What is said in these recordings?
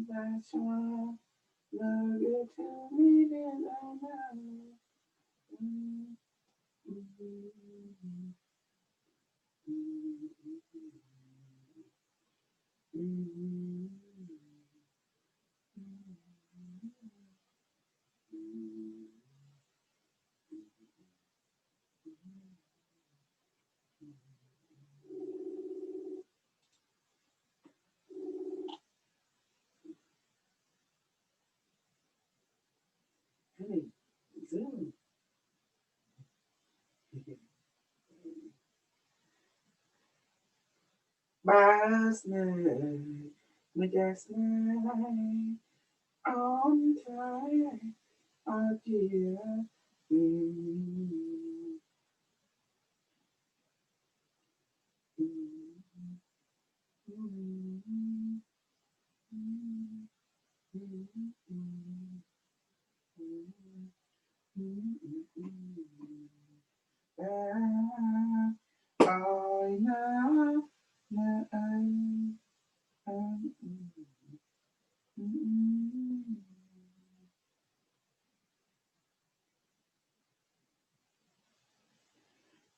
that's why love you to me then I know. Mm, mm, mm, Hey, Zoom. Last night, my last night, on time, oh dear. Mm, mm, mm, mm, mm, mm, mm, mm. Ah, I know, now mm,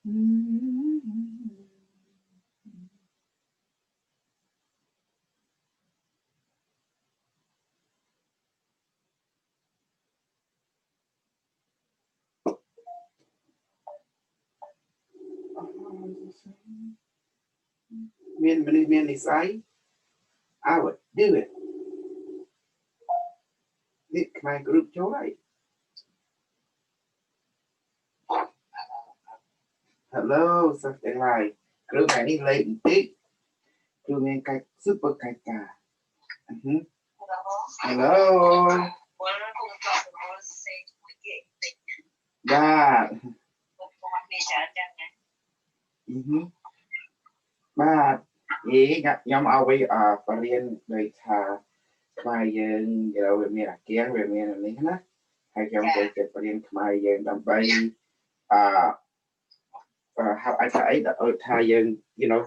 mm. Miền này sai, I would do it. Nick my group joy. Hello, something like group này late tí, group này cái super cái cả. Hello. Dạ. Ba, ý gặp nhóm ao với và liên đời thà mai dân giờ về miền kia về miền này hết hay trong cái và liên mai dân đam bay how I say that ở Thái dân you know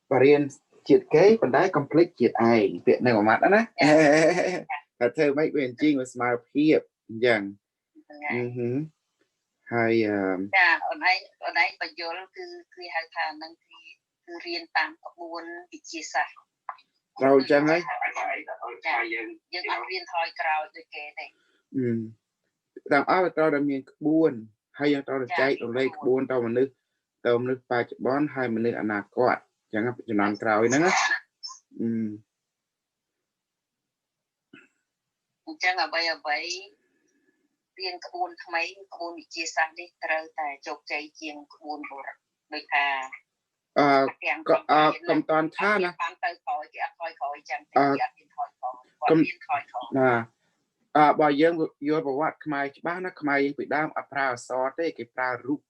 và liên triệt kế phần đáy complete triệt ai việc này của mặt đó nè là theo mấy quyền chi mà smile hiệp dần hay ở đây bây giờ cứ hai thằng năng cứ riêng tam buôn bị chia sẻ rồi chẳng ấy dân riêng thôi cào từ kề này làm áo tao đã miền buôn hay yang tao đã chạy ở đây buôn tao mà nước ba chục bón hai mình nước anh nào có chẳng hạn cho làm cào ấy nữa chẳng là bây giờ vậy riêng cái buôn mấy cái buôn bị chia sẻ đi từ tại chục chạy chiên cái buôn của người ta cầm toàn tha nè bao giờ vô bảo vật khmer bán nó khmer bị đam apra so thế cái pra rụp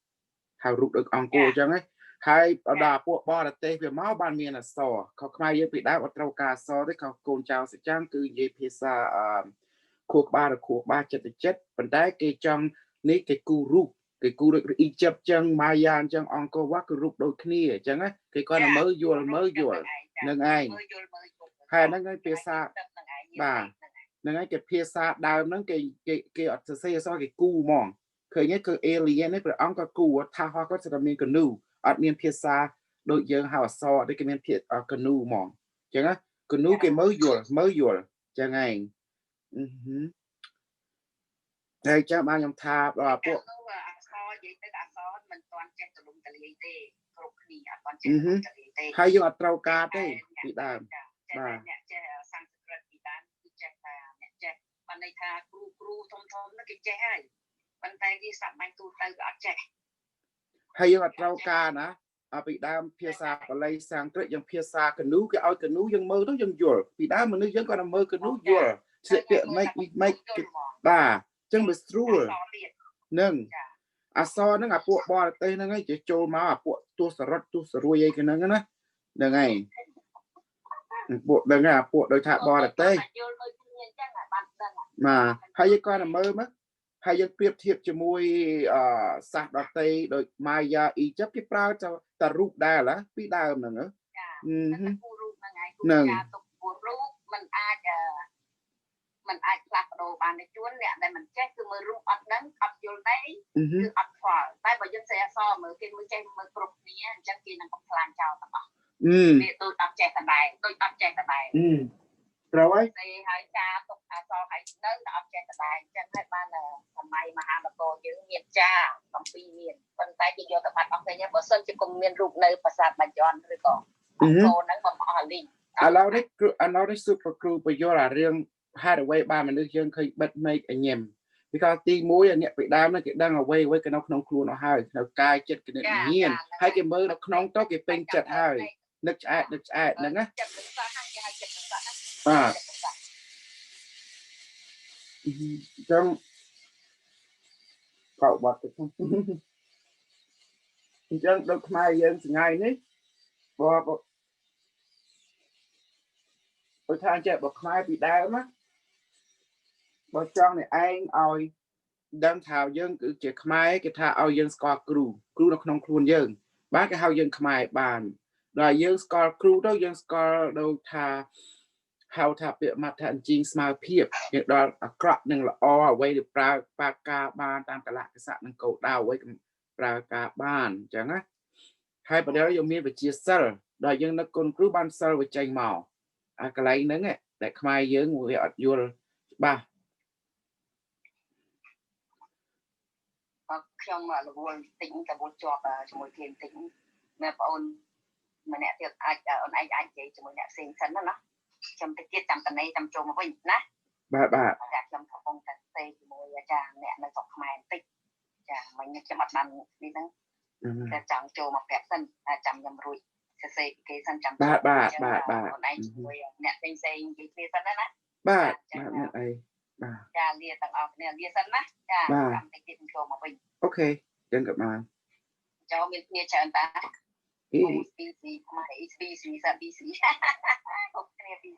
hào rụp được ông cô chẳng ấy hay ở đà bộ bò là tê về máu ban miền là soเขาkhmer bị đam ở trâu cà so đấyเขาcôn chào sẽ trang cứ dây pizza cuộc ba chết phần đáy cái trong ní cái cu rụp cái cu được y chập chân maya chân ông cô quá cái rụp đôi kia chẳng ấy cái con là mới vô nâng ai hay nâng cái pizza bà nâng cái pizza đào nâng cái ở xe so cái cu mòn khởi nhất cái alien ấy phải ông có cu tha hoa có sẽ làm miếng canoe ở miếng pizza đội dân hào so đấy cái miếng pizza canoe mòn chẳng á canoe cái mới vô chẳng ai đây cho ba nhom tha và bộ hay dùng trâu cá đấy bị đàm bà bạn này tha cru thông nó cái che hay bạn tay đi sắm anh tu tay gạt che hay dùng trâu cá nè bị đam pizza và lấy sang tới dùng pizza cái nú cái ao cái nú dùng mơ đó dùng dừa bị đam mà nước dân còn mơ cái nú dừa sẽ tiện make bà chân bị strua nâng so nó ngà bộ bò tây nó ngay chỉ trâu máu bộ tu sờ ruồi cái nó nữa nâng ngay bộ đừng bộ đôi thạ bò là tây mà hay với con là mơ mất hay dân tiếp thiệp cho môi sạc đọt tây đôi mai ya y chấp cái prao cho ta rụp đà là biết đà nữa nâng mình ai mình ai lạc đồ bàn để chuôn nè đây mình check cứ mưa rung ọt nắng ọt vô đấy cứ ọt phở tay vào dân xe so mưa kia mưa check mưa cục ní chẳng kia năng cục lan chào tao vì tôi ọt check tại bài tôi ọt check tại bài rồi thì hãy cha tục so hãy nới ọt check tại bài chẳng hai ba là thầm may mà hai bà cô chứ miền cha còn pi miền phần tay chỉ vô tập mặt ọt nhá bờ sơn chỉ cùng miền rụng nơi bà sạt bà giòn rồi còn cô nắng bầm họ linh anh nói đấy super crew bây giờ là riêng hai the way ba mình được dân khi bật make a nhầm because ti muối anh nhận bị đam nó đang ở way với cái nó không kêu nó hơi nó cay chết cái này nhiên hai cái mơ nó không tốt cái pin chặt hơi nước chai nữa á trong cậu bật không trong được mai dân ngày ní bò than chạy bật mai bị đau á bò trong này anh ơi đang thảo dân cứ chỉ khmer cái thảo ao dân score crew nó không khuôn dân bác cái hao dân khmer bàn rồi dân score crew đó dân score đâu thà hao thà bị mặt thành chính smile piệp những đó crop nhưng là all way được pra ca ban tam cả lại cái sạn năng cầu đào với pra ca ban chẳng á hai bữa đó dùng miên về chia sẻ rồi dân nó con crew ban sơ với tranh màu cái lấy nữa nghe để khmer dân người ở vô ba trong mà là buồn tính cả buồn chọt cho mỗi thiên tính mẹ ôn mà nè tiệc anh chị cho mỗi nè sinh sẵn đó nó trong cái tiết trong cái này trong chỗ mà vinh nè bà trong thọ phong cảnh tây thì mỗi cha nè nó chọc mày tích cha mình như cái mặt bàn đi đó cái trong chỗ mà đẹp sân trong nhầm rụi xây cái sân trong bà còn anh mỗi nè sinh sinh cái sân đó nè bà ấy cha lia tặng ọt nè lia sân nè cha trong cái tiết chỗ mà vinh ok chân gặp mà cho mình nghe chán ta busy mà busy sa busy ok busy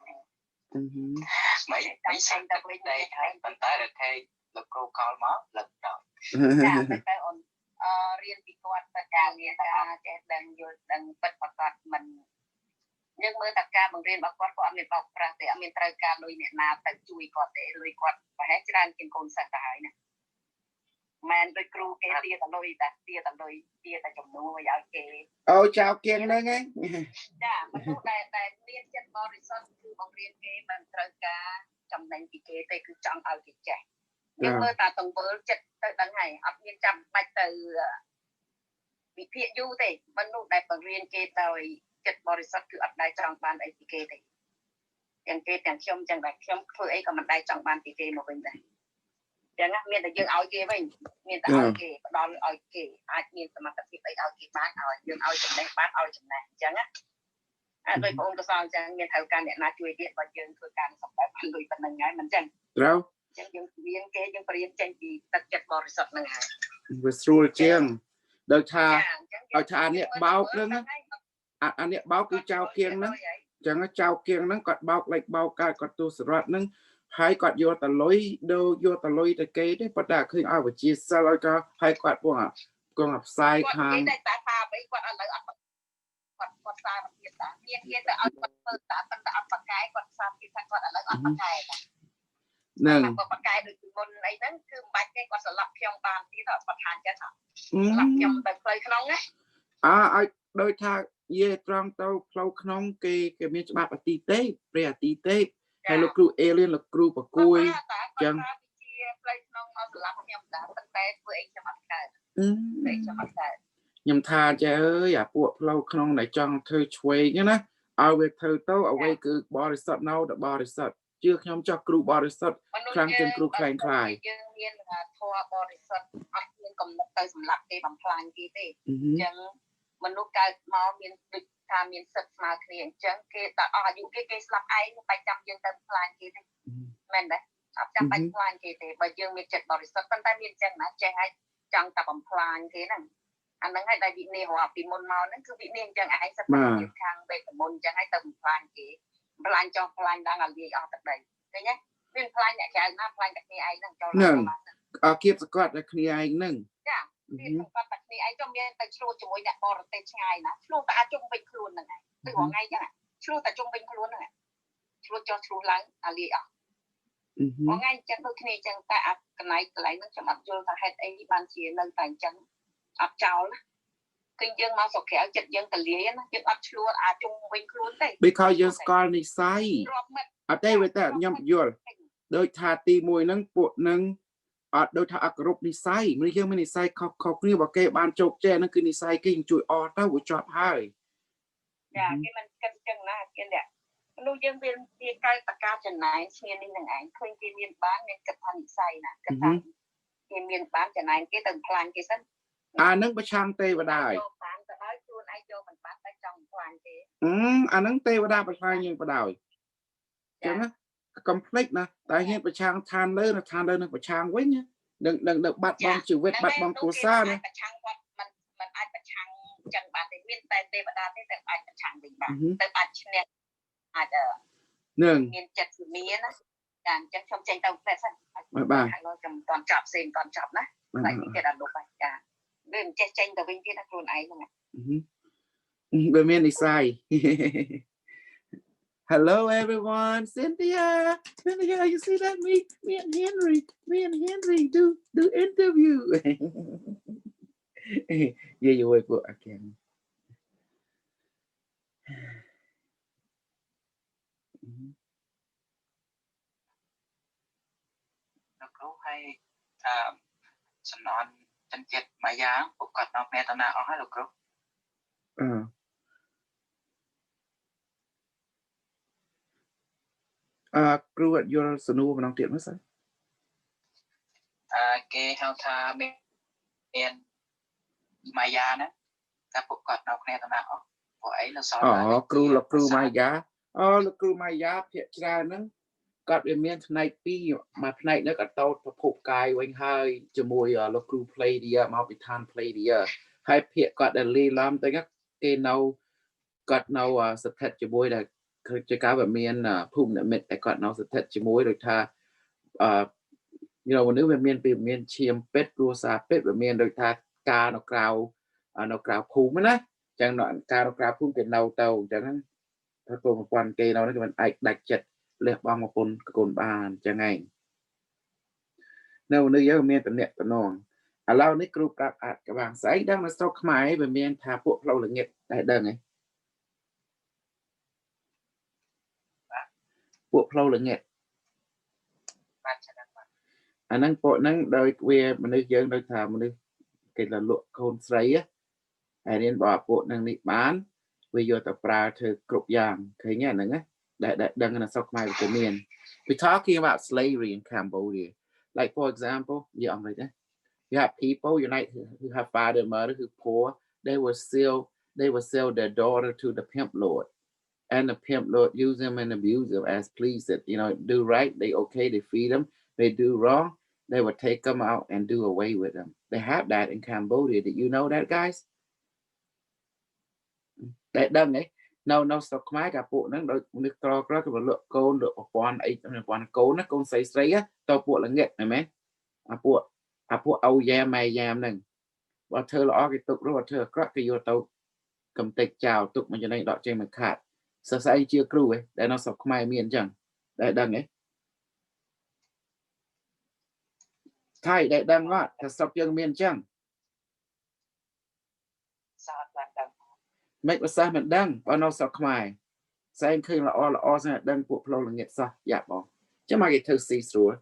mấy sinh ta bên đây hay tận tới là thay lực cô call máu lực đầu dạ phải tới on riêng bị quạt tất cả liền ta sẽ đang bật bật mình nhưng mới tất cả bằng riêng bọc quạt của mình bọc ra để mình trai ca đôi nè nào tận chui quạt để đôi quạt và hết ra trên con sạch tài nè man đôi crew cái tia tầm chồng nuôi ở kề chào kiên đấy nghe dạ mình lúc đây liên chất Morrison cứ bằng riêng cái mình trời cả trong đánh cái kề tây cứ trong ở cái trẻ nhưng mà ta tổng với chất tới đằng này ấp nhiên trăm bạch từ bị thiện du thì mình lúc đây bằng riêng cái tời chất Morrison cứ ấp đây trong ban ấy cái kề thì chẳng trong chẳng bạch trong thôi ấy còn mình đây trong ban cái kề một bên đây chẳng hạn miền là dương ao kia mình miền ta ao kia đó là ao kia ai miền mà tập cái ao kia bán ao dương ao chừng này bán ao chừng này chẳng á rồi ông có sao chẳng miền thầu can để na chui điện và dương thôi can sắp tới ăn người phần ngày mình chẳng đâu chẳng dương miền kia dương riêng chẳng gì tất chất bò sọt này với sủi chiên đợt thà nè bao nữa anh nè bao cứ trao kiêng nữa chẳng trao kiêng nó còn bao lại bao cài còn tu sửa nữa hai quạt vô tờ lối tờ cây đấy bắt đầu khi ai vào chia sẻ lại cho hai quạt của họ con học sai hàng nè quạt cái được môn này đó cứ bạch cái quạt sập trong bàn tí đó quạt hàng cho thằng sập trong bạch phơi không á ai đôi thà ye trong tàu phơi không cái miếng bạc tí tê pre tí tê hay là crew alien là crew bạc cùi chẳng nhầm tha cha ơi buộc lâu không này trong thơ chuối nhá nè ao về thơ tao ở đây cứ body shot nào đã body shot chưa không cho crew body shot khang trên crew khang khai mình lúc cái máu miền địch tham miền sập mà liền chẳng cái ta dù cái slap ấy nó phải chăm dân tâm plan kia mình đấy chăm phải plan kia thì bây giờ miền chật bảo sập tân tay miền chẳng mà chẳng hay chẳng tập bằng plan thế này anh đang hay đại bị nề hoặc bị môn màu nó cứ bị nề chẳng ai sắp miền khang về môn chẳng hay tập plan kia plan cho plan đang làm gì ở tập đây thế nhé miền plan nhẹ nhàng nam plan cái này đang cho kiếp squat là cái này nâng thì các bạn này ai trong miền Tây chua cho mỗi nhà bò Tây ngày nè chua ta trung bình luôn này từ hôm nay nhá chua ta trung bình luôn này chua cho chua lắng ali à một ngày chẳng đôi khi chẳng ta áp cái này nó chẳng áp vô ta hết ấy ban chia nâng tài chẳng áp trao đó kinh dân mà sọc khéo chật dân tờ liế nó dân áp luôn chung vinh luôn đấy because you call ni sai ở đây với ta nhầm vô đôi thà ti mùi nâng bộ nâng đôi thà ạc rụp ni sai mình dương mình ni sai khóc như bảo kê ban chụp che nó cứ ni sai kinh chui tao của chọp hai dạ cái mình cân chừng là cái đẹp nuôi dân viên kia cây tạc ca chân này xuyên đi thằng ảnh khuyên cái miền bán nên cật thành say nè cật thành cái miền bán chân này cái tầng plan cái sân nâng bạch trang tê và đài nâng tê và đài bạch trang nhưng và đài chứ nó complex nè tại hiện bạch trang than lên là bạch trang quấy nhá đừng bắt bong chịu vết bắt bong cổ xa nè mình ai bạch trang chân bạn thì miền tây và đài tây ai bạch trang bình bạn tây bạch nè ai nương miền chật mía nó đàn chân trong tranh tàu phải sân bà toàn chọc xền toàn chọc đó lại những cái đàn đồ bạch cả bên tranh tàu bên kia nó luôn ấy luôn nè bên miền này sai hello everyone Cynthia you see that me and Henry do interview yeah you wait for again lúc hay sân non chân chết máy giá của cọt nó nghe tao nào hết lúc crew at your sanu mà nông tiện mất sao cái hao tha bên máy giá nữa các bộ cọt nó nghe tao nào của ấy là sao crew là crew máy giá là crew máy giá thiệt ra nữa có bên miền này pi mà này nó có tàu phục cài quanh hai cho mùi là crew play đi mau bị than play đi hai thiệt có để li làm tới cái nâu có nâu sạch thật cho mùi là cho cá bên miền phun để mệt có nâu sạch thật cho mùi rồi tha nếu bên miền chiêm pet rùa sa pet bên miền rồi tha cá nó cào phun á chẳng đoạn cá nó cào phun cái nâu tàu chẳngถ้าตัวมันควันเกย์เราเนี่ยมันไอ้ดักจัดเลือกบางมาปนกลบานจะไงnếu như giờ miền tâyเนี่ยตะนองเรานี่กรุ๊ปรับอัดกับบางสายดังมาสต็อกหมายแบบเมียนทาพวกเราหรือเงี้ยได้เดินไงพวกเราหรือเงี้ยอันนั้นพวกนั้นโดยเวียมันนึกเยอะโดยทามันนึกเกิดละลวกโคนใส่อันนี้บอกพวกนั้นนี่บ้านwe use the prior to group young that we're talking about slavery in Cambodia like for example you have people who have father and mother who poor they will sell their daughter to the pimp lord and the pimp lord use them and abuse them as please it do right they feed them they do wrong they will take them out and do away with them they have that in Cambodia did you know that guys để đơn ấy nó sọc máy cả bộ nó được to cái lượng côn được quan ấy quan côn nó côn sấy á to bộ là nghệ này mấy bộ âu mày này và thơ là cái tục đó và thơ cái vô tàu cầm tịch chào tục mà cho nên đọ trên mặt khát sợ sai chưa crew ấy để nó sọc máy miền chẳng để đơn ấy thay để đơn quá thật sọc chân miền chẳng mấy bữa sau mình đăng và nó sọc mày sai khi là o sang đăng bộ flow là nghiệt sao dạ bỏ chứ mà cái thử xì xuống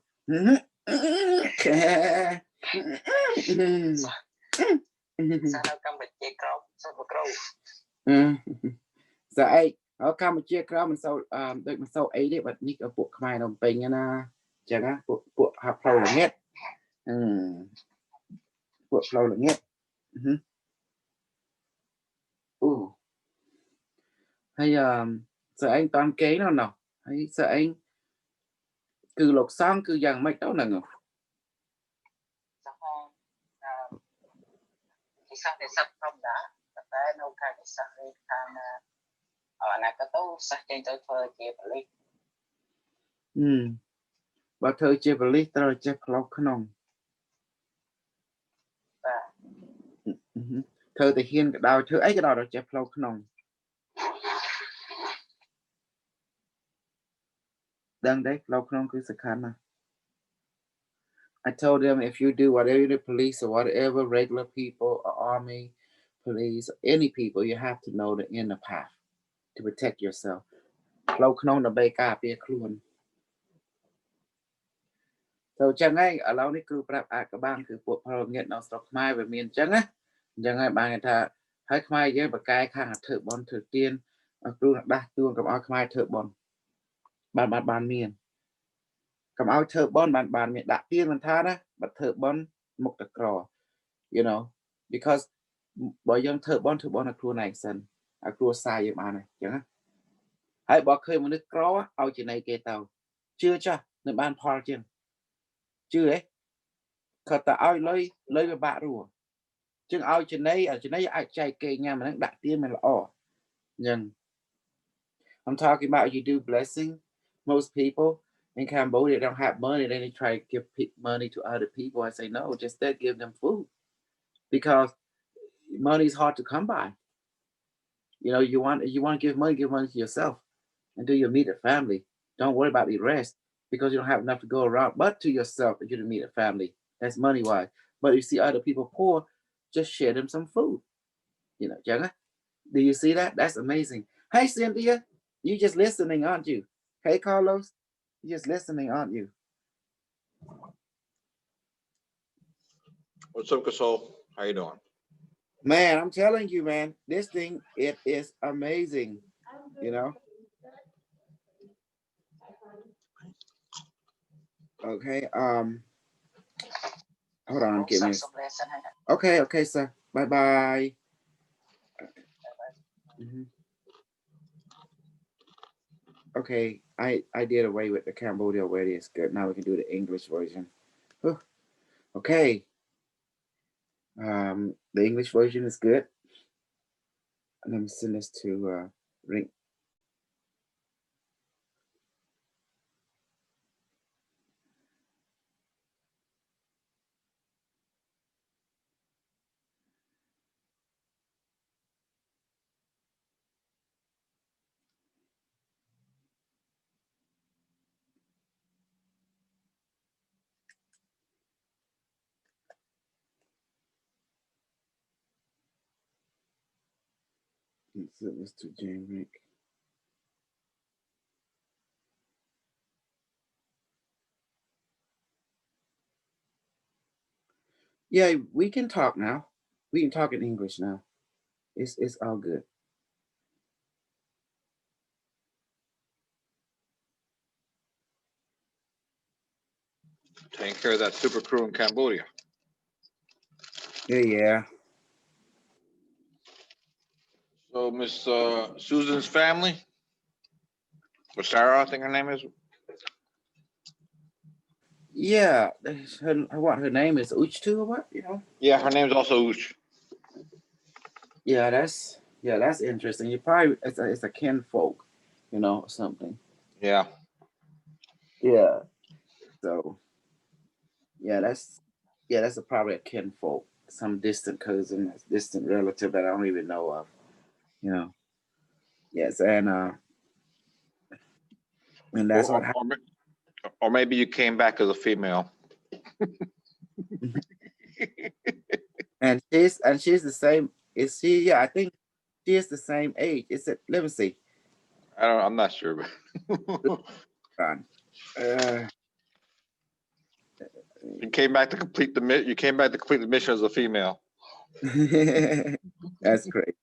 giờ ấy ở Campuchia đó mình sau ấy đấy bật nick ở bộ mày đồng tình nha chẳng á bộ học flow là nghiệt bộ flow là nghiệt hay sợ anh toàn kế nào hay sợ anh cứ lục xong cứ dần mấy đó là ngờ sao để sắp không đãแต่เราใครที่สักทางนักก็ต้องสักใจตัวเธอเจ็บเลยvà thơเจ็บเลยแต่เราเจ็บเราขนมเธอแต่เฮียนกับดาวเธอไอ้กับดาวเราเจ็บเราขนม Dang đấy, lâu không cứ sự khăn à. I told them if you do whatever the police or whatever regular people or army, police, any people, you have to know the inner path to protect yourself. Lâu không là bay cả bia khuôn. So chẳng ai ở lâu này cứ prap các bạn cứ buộc vào nghiện nó stock mai về miền chẳng á. Chẳng ai bạn người ta hãy mai với bậc cái khang thợ bon thợ tiên, kêu là đa tuông cầm áo mai thợ bon, bàn miền. Cầm áo thợ bon bàn miền đã tiên mình tha đó, bật thợ bon một tờ cỏ, you know, because bởi dân thợ bon là kêu này sân, kêu sai như bạn này, chẳng á. Hãy bỏ khơi một nước cỏ, ao chỉ này kê tàu, chưa cho, nơi ban Paul chưa, chưa đấy, khờ ta ao lấy về bạn rồi. Chừng ao trên đây ai chạy kê nhà mà đang đặt tiên mình là nhưng I'm talking about you do blessing. Most people in Cambodia don't have money, then they try to give money to other people. I say no, just instead give them food because money is hard to come by. You know, you want to give money to yourself and do your immediate family. Don't worry about the rest because you don't have enough to go around. But to yourself and your immediate family, that's money wise. But you see other people poor, just share them some food. You know, Jagga. Do you see that? That's amazing. Hey, Cynthia, you just listening, aren't you? Hey, Carlos, you just listening, aren't you? What's up, Gasol? How you doing? Man, I'm telling you, man, this thing, it is amazing. You know? Okay, hold on, give me. Okay, sir. Bye-bye. Mm-hmm. Okay, I did away with the Cambodia already. It's good. Now we can do the English version. Whew. Okay. The English version is good. Let me send this to Ring. Let's send this to Jane Rick. Yeah, we can talk now. We can talk in English now. It's all good. Taking care of that super crew in Cambodia. Yeah. So Miss Susan's family, or Sarah, I think her name is. Yeah, her name is Uchtu or what? You know? Yeah, her name's also Uch. Yeah, that's interesting. You probably it's a kinfolk, you know, or something. Yeah. Yeah. So that's probably a kinfolk, some distant cousin, distant relative that I don't even know of. You know. Yes, and that's what happened. Or maybe you came back as a female. and she's the same. Is she? Yeah, I think she is the same age. Let me see. I'm not sure, but you came back to complete the You came back to complete the mission as a female. That's great.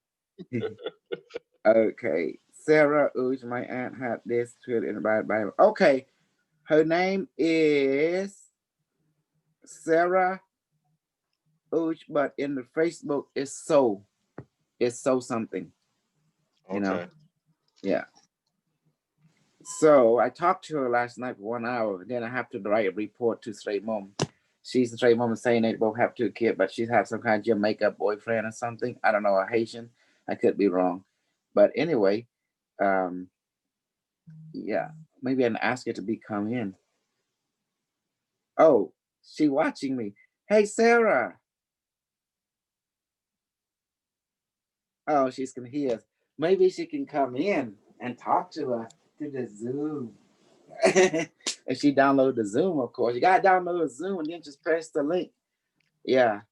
Okay, Sarah Uj, my aunt had this to in the Bible. Okay, her name is Sarah Uj, but in the Facebook it's so something. You know, yeah. So I talked to her last night for 1 hour. Then I have to write a report to Straight Mom. She's a straight mom saying they both have 2 kids, but she's had some kind of Jamaican boyfriend or something. I don't know, a Haitian. I could be wrong. But anyway, yeah, maybe I can ask her to come in. Oh, she watching me. Hey, Sarah. Oh, she's gonna hear us. Maybe she can come in and talk to us through the Zoom. And she downloaded the Zoom, of course. You gotta download the Zoom and then just press the link. Yeah.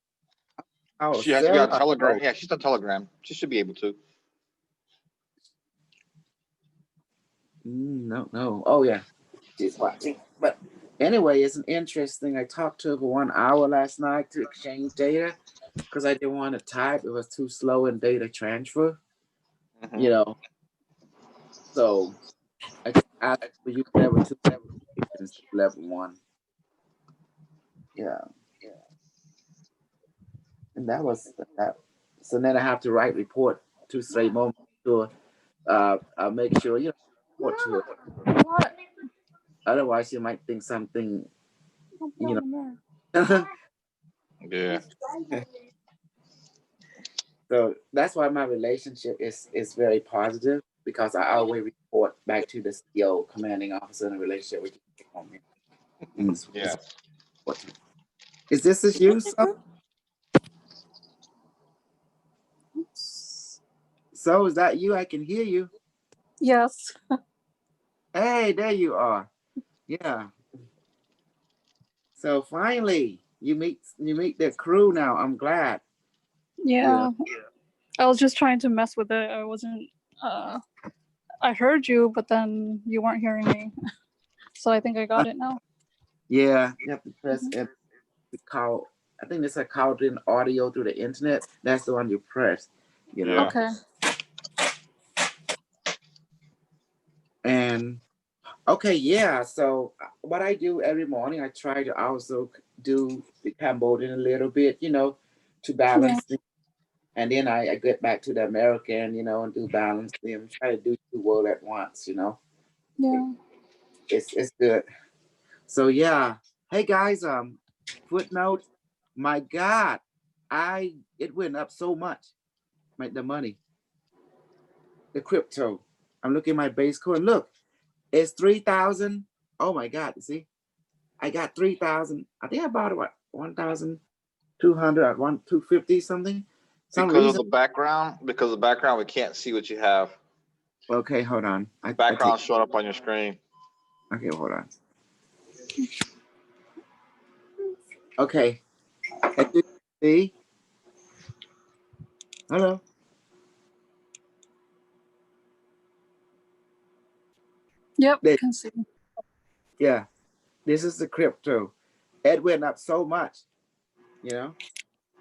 She has to be on Telegram. Yeah, she's on Telegram. She should be able to. No. Oh yeah, she's watching. But anyway, it's an interesting. I talked to her for 1 hour last night to exchange data because I didn't want to type. It was too slow in data transfer. You know. So I just asked for you level 2 instead of level 1. Yeah. And that was that. So then I have to write report to straight moment to I'll make sure report to her. What? Otherwise you might think something, you know. Yeah. So that's why my relationship is very positive because I always report back to the CEO, commanding officer, in a relationship with you. Yeah. Is this you? So is that you? I can hear you. Yes. Hey, there you are. Yeah. So finally, you meet the crew now. I'm glad. Yeah. I was just trying to mess with it. I wasn't. I heard you, but then you weren't hearing me. So I think I got it now. Yeah, you have to press the call. I think it's a called in audio through the internet. That's the one you press. You know. Yeah. Okay. And okay, yeah. So what I do every morning, I try to also do the Cambodian a little bit, to balance things. And then I get back to the American, and do balance them. Try to do two world at once, Yeah. It's good. So yeah. Hey guys, footnote. My God, it went up so much. The money, the crypto. I'm looking at my base coin. Look, it's 3,000. Oh my God, you see? I got 3,000. I think I bought it, what, 1,200 at 250 something. Because of the background, we can't see what you have. Okay, hold on. Background showing up on your screen. Okay, hold on. Okay. As you can see. Hello. Yep, I can see. Yeah. This is the crypto. It went up so much.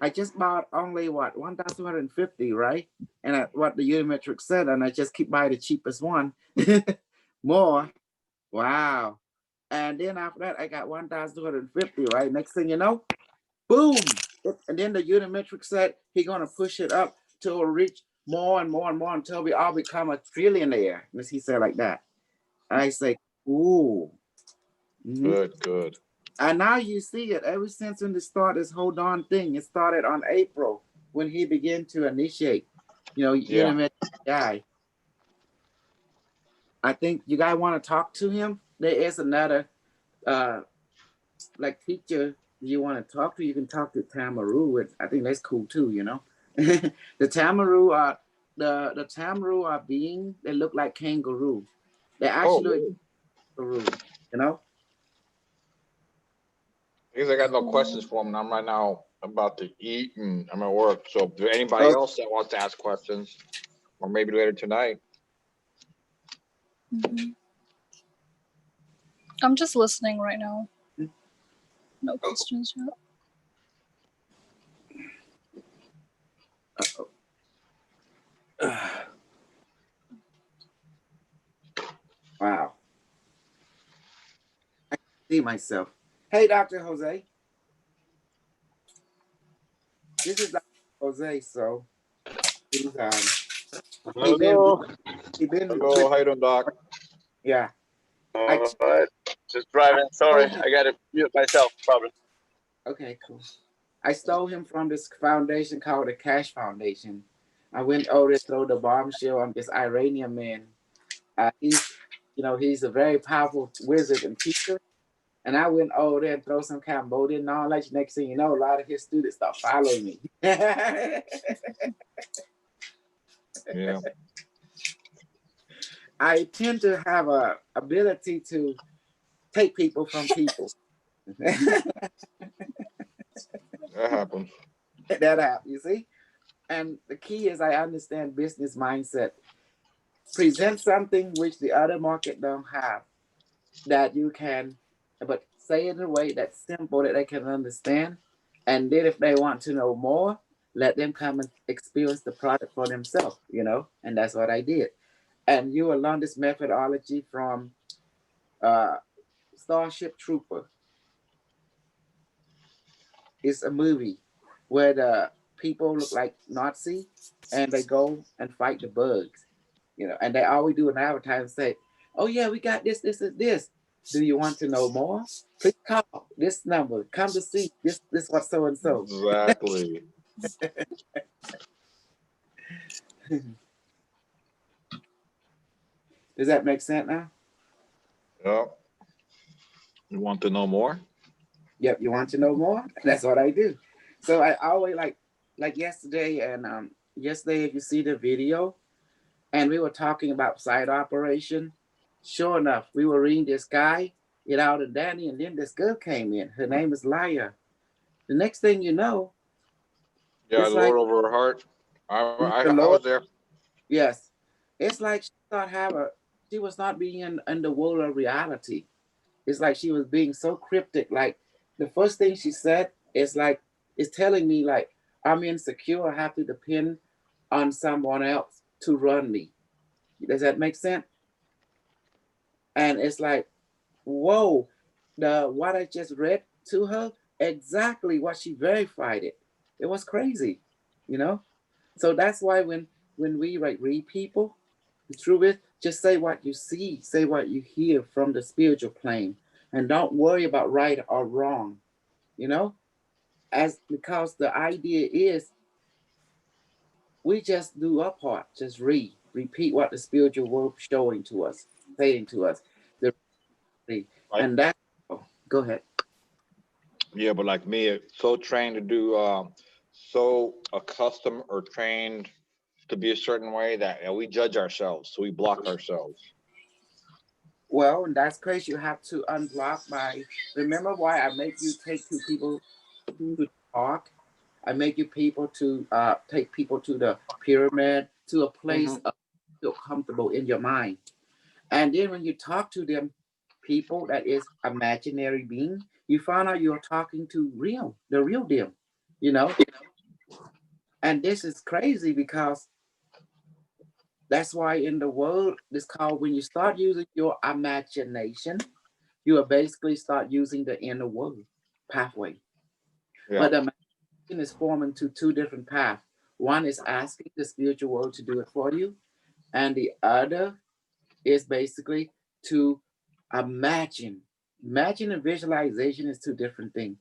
I just bought only 1,250, right? And what the Unimetric said, and I just keep buying the cheapest one. More. Wow. And then after that, I got 1,250, right? Next thing you know, boom. And then the Unimetric said he's gonna push it up to reach more and more and more until we all become a trillionaire. As he said like that. I say, ooh. Good. And now you see it ever since when they started this whole darn thing. It started on April when he began to initiate, Unimetric guy. I think you guys want to talk to him. There is another teacher you want to talk to. You can talk to Tamaru. I think that's cool too, the Tamaru are the Tamaru are being, they look like kangaroo. They actually kangaroo, Because I got no questions for him, and I'm right now about to eat and I'm at work. So if there's anybody else that wants to ask questions, or maybe later tonight. I'm just listening right now. No questions yet. Wow. I can see myself. Hey, Dr. Jose. This is Dr. Jose. So he's Hello. Hello, how you doing, Doc? Yeah. Just driving. Sorry, I got to mute myself, probably. Okay, cool. I stole him from this foundation called the Cash Foundation. I went over to throw the bombshell on this Iranian man. He's a very powerful wizard and teacher. And I went over there and throw some Cambodian knowledge. Next thing you know, a lot of his students start following me. Yeah. I tend to have a ability to take people from people. That happens. That happens, you see? And the key is I understand business mindset. Present something which the other market don't have that you can, but say it in a way that's simple that they can understand. And then if they want to know more, let them come and experience the product for themselves, and that's what I did. And you will learn this methodology from Starship Trooper. It's a movie where the people look like Nazi and they go and fight the bugs, and they always do an advertisement say, oh yeah, we got this, this, and this. Do you want to know more? Please call this number. Come to see this what so and so. Exactly. Does that make sense now? Yep. You want to know more? Yep. You want to know more? That's what I do. So I always like yesterday and yesterday, if you see the video, and we were talking about side operation. Sure enough, we were reading this guy, get out of Danny, and then this girl came in. Her name is Laya. The next thing you know, Yeah, it's the like Lord over her heart. the I was Lord. there. Yes, it's like she was not being in the world of reality. It's like she was being so cryptic. Like the first thing she said is like, it's telling me like I'm insecure. I have to depend on someone else to run me. Does that make sense? And it's like, whoa, what I just read to her, exactly what she verified it. It was crazy, you know? So that's why when we like read people, the truth is just say what you see, say what you hear from the spiritual plane, and don't worry about right or wrong, you know? As because the idea is we just do our part, just repeat what the spiritual world showing to us, saying to us. The Like, and that go ahead. yeah, but like me, so trained to do, so accustomed or trained to be a certain way that we judge ourselves, so we block ourselves. Well, in that case, you have to unblock by. Remember why I make you take two people to talk? I make you people to take people to the pyramid, to a place of feel comfortable in your mind. And then when you talk to them, people that is imaginary being, you find out you're talking to the real them, you know. And this is crazy because that's why in the world it's called when you start using your imagination, you will basically start using the inner world pathway. Yeah. But the imagination is forming to two different paths. One is asking the spiritual world to do it for you, and the other is basically to imagine. Imagine and visualization is two different things.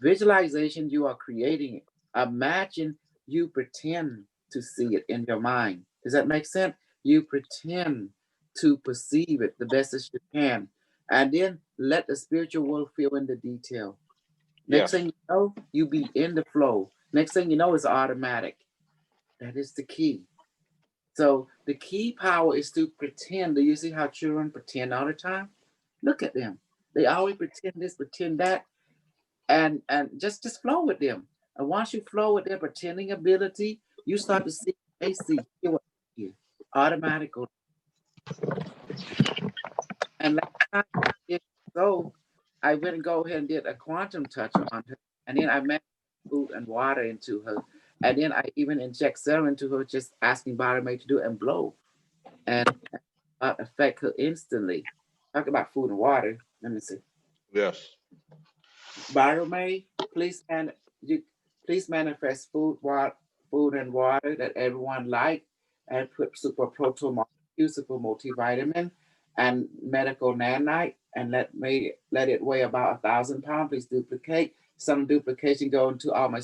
Visualization, you are creating it. Imagine, you pretend to see it in your mind. Does that make sense? You pretend to perceive it the best as you can. And then let the spiritual world fill in the detail. Next Yes. thing you know, you be in the flow. Next thing you know, it's automatic. That is the key. So the key power is to pretend. Do you see how children pretend all the time? Look at them. They always pretend this, pretend that, and just flow with them. And once you flow with their pretending ability, you start to see they see hear what they hear automatically. And last time so I went and go ahead and did a quantum touch on her, and then I met food and water into her, and then I even inject serum into her, just asking Barame to do it and blow, and affect her instantly. Talk about food and water. Let me see. Yes. Barame, you please manifest food and water that everyone like, and put super proto molecule, super multivitamin, and medical nanite, and let it weigh about 1,000 pounds. Please duplicate. Some duplication go into all my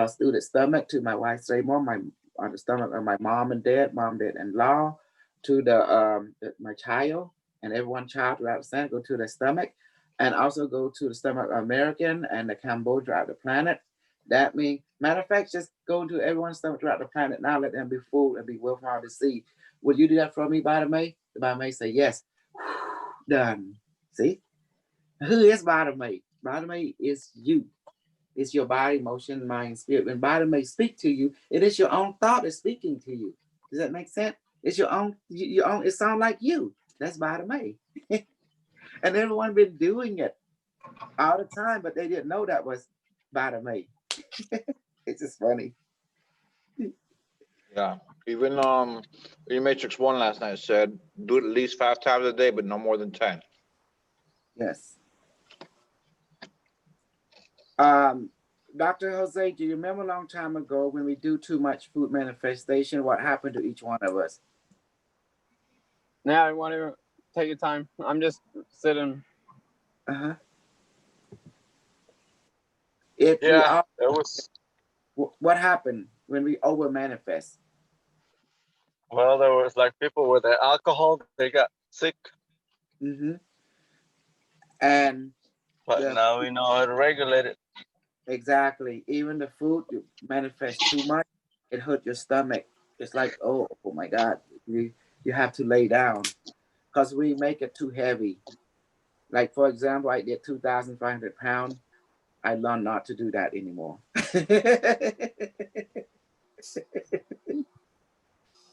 student stomach, to my wife's mom, my on the stomach of my mom and dad, and law, to my child and everyone child throughout the planet, go to the stomach, and also go to the stomach of American and the Cambodia throughout the planet. That means, matter of fact, just go into everyone's stomach throughout the planet now. Let them be full and be worthwhile to see. Would you do that for me, by the May? The by May say yes. Done. See? Who is body mate? Body mate is you. It's your body, emotion, mind, spirit. When body may speak to you, it is your own thought is speaking to you. Does that make sense? It's your own. It sounds like you. That's body mate. And everyone been doing it all the time, but they didn't know that was body mate. It's just funny. Yeah. Even in Matrix 1 last night said do it at least 5 times a day, but no more than 10. Yes. Dr. Jose, do you remember a long time ago when we do too much food manifestation, what happened to each one of us? Yeah, I want to take your time. I'm just sitting. Uh-huh. If Yeah, it was. what happened when we over manifest? Well, there was like people with the alcohol, they got sick. Mm-hmm. And But now we know how to regulate it. Exactly. Even the food you manifest too much, it hurt your stomach. It's like, oh my God, you have to lay down because we make it too heavy. Like for example, I did 2,500 pounds. I learned not to do that anymore.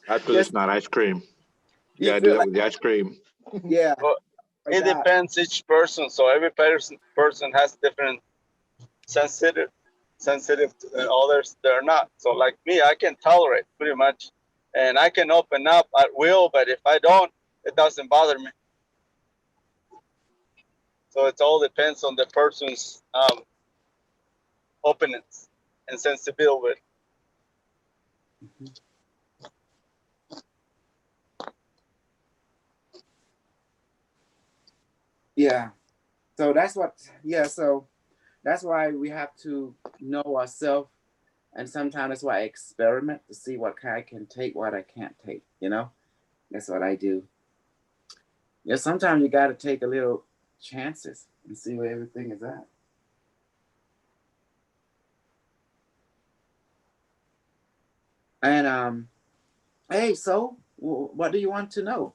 That's because it's not ice cream. You You gotta do feel that like, with the ice cream. yeah. But it God. depends each person. So every person has different sensitive and others they're not. So like me, I can tolerate pretty much, and I can open up at will. But if I don't, it doesn't bother me. So it all depends on the person's openness and sensibility. Mhm. Yeah. So that's what. Yeah. So that's why we have to know ourselves, and sometimes that's why I experiment to see what I can take, what I can't take. That's what I do. Yeah, sometimes you got to take a little chances and see where everything is at. And hey, so what do you want to know?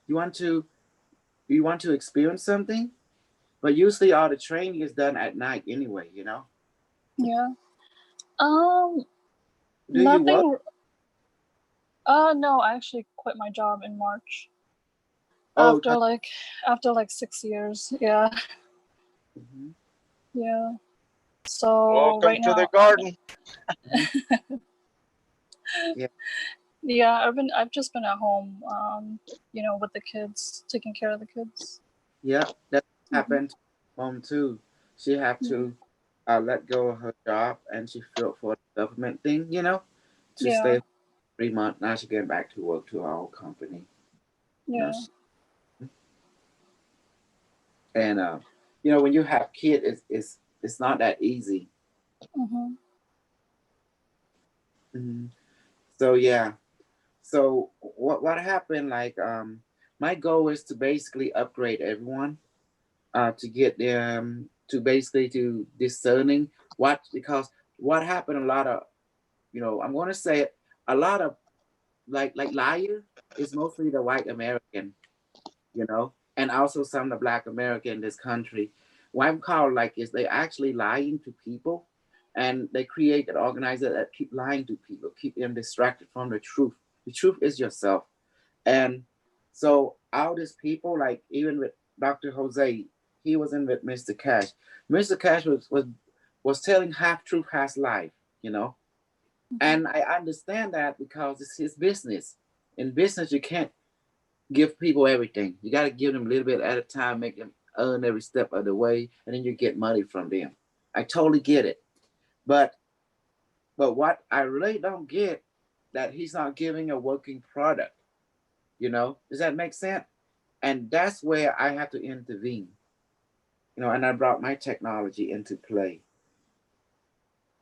You want to experience something? But usually all the training is done at night anyway. Yeah. Do you work? Nothing. No, I actually quit my job in March Oh, after like 6 years. Yeah. mhm, Yeah. So Welcome right to the now, garden. mhm. Yeah, yeah, I've just been at home, with the kids, taking care of the kids. yeah. That Hmm. happened to mom too. She had Yeah. to let go of her job, and she filled for the government thing. To Yeah. stay 3 months. Now she's getting back to work to our own company. You know, Yeah. she, and when you have kids, it's not that easy. Hmm. Mhm. So yeah. So what happened? Like my goal is to basically upgrade everyone, to get them to basically to discerning because what happened a lot of I'm going to say it, a lot of like liar is mostly the white American, and also some of the black American in this country. What I'm called like is they actually lying to people, and they create an organizer that keep lying to people, keep them distracted from the truth. The truth is yourself. And so all these people, like even with Dr. Jose, he was in with Mr. Cash. Mr. Cash was telling half truth, half lie, you know. Hmm. And I understand that because it's his business. In business, you can't give people everything. You got to give them a little bit at a time, make them earn every step of the way, and then you get money from them. I totally get it. But what I really don't get that he's not giving a working product. Does that make sense? And that's where I have to intervene. And I brought my technology into play.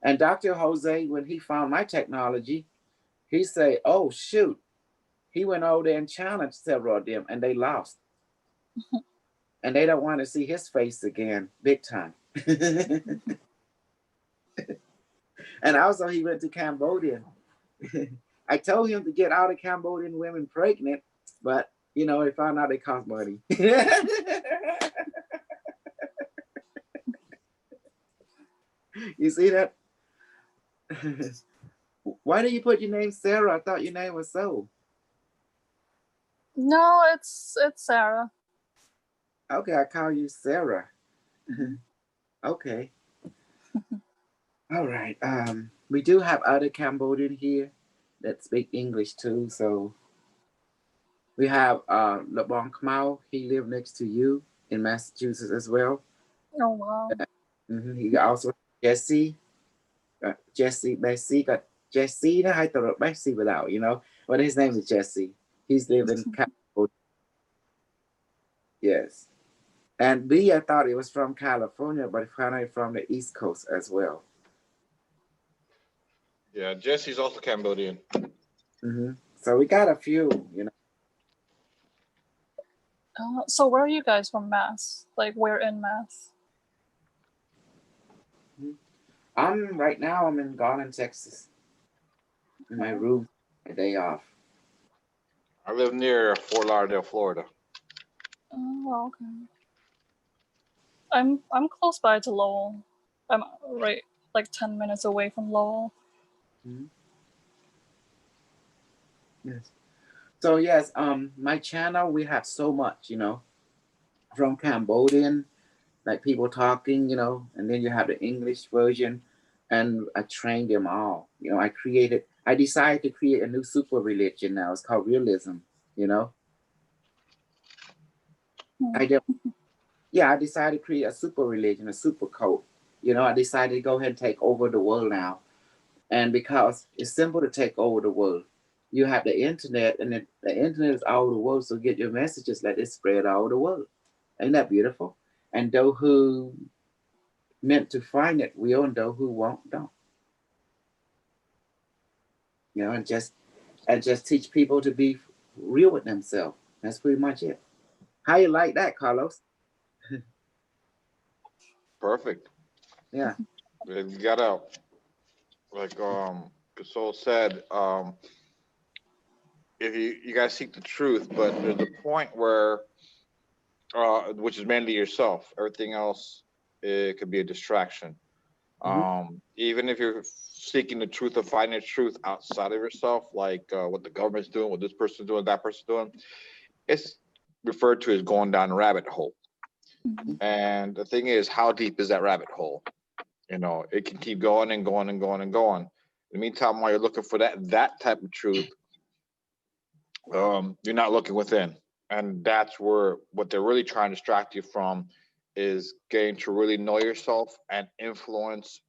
And Dr. Jose, when he found my technology, he said, "Oh shoot." He went over there and challenged several of them, and they lost. And they don't want to see his face again, big time. And also, he went to Cambodia. I told him to get all the Cambodian women pregnant, but he found out they cost money. You see that? Why did you put your name Sarah? I thought your name was So. No, it's Sarah. Okay, I call you Sarah. Okay. All right. We do have other Cambodian here that speak English too. So we have Lebon Khmer. He lived next to you in Massachusetts as well. Oh wow. He also Jesse. Jesse Bessie got Jesse. I thought Bessie without, but his name is Jesse. He's lived in Cambodia. Yes. And B, I thought it was from California, but finally from the East Coast as well. Yeah, Jesse's also Cambodian. So we got a few, So where are you guys from, Mass? Like where in Mass? Right now I'm in Garland, Texas. In my room, my day off. I live near Fort Lauderdale, Florida. Oh, okay. I'm close by to Lowell. I'm right like 10 minutes away from Lowell. Yes. So yes, my channel, we have so much, from Cambodian, like people talking, and then you have the English version, and I trained them all. I decided to create a new super religion now. It's called realism, I decided to create a super religion, a super cult. I decided to go ahead and take over the world now. And because it's simple to take over the world, you have the internet, and the internet is all over the world. So get your messages, let it spread all over the world. Ain't that beautiful? And those who meant to find it will, and those who won't don't. And just teach people to be real with themselves. That's pretty much it. How you like that, Carlos? Perfect. Yeah. You gotta, like Gasol said, if you gotta seek the truth, but there's a point where which is mainly yourself. Everything else, it could be a distraction. Even if you're seeking the truth or finding the truth outside of yourself, like what the government's doing, what this person's doing, that person's doing, it's referred to as going down a rabbit hole. And the thing is, how deep is that rabbit hole? It can keep going and going and going and going. In the meantime, while you're looking for that type of truth, you're not looking within. And that's where what they're really trying to distract you from is getting to really know yourself and influence.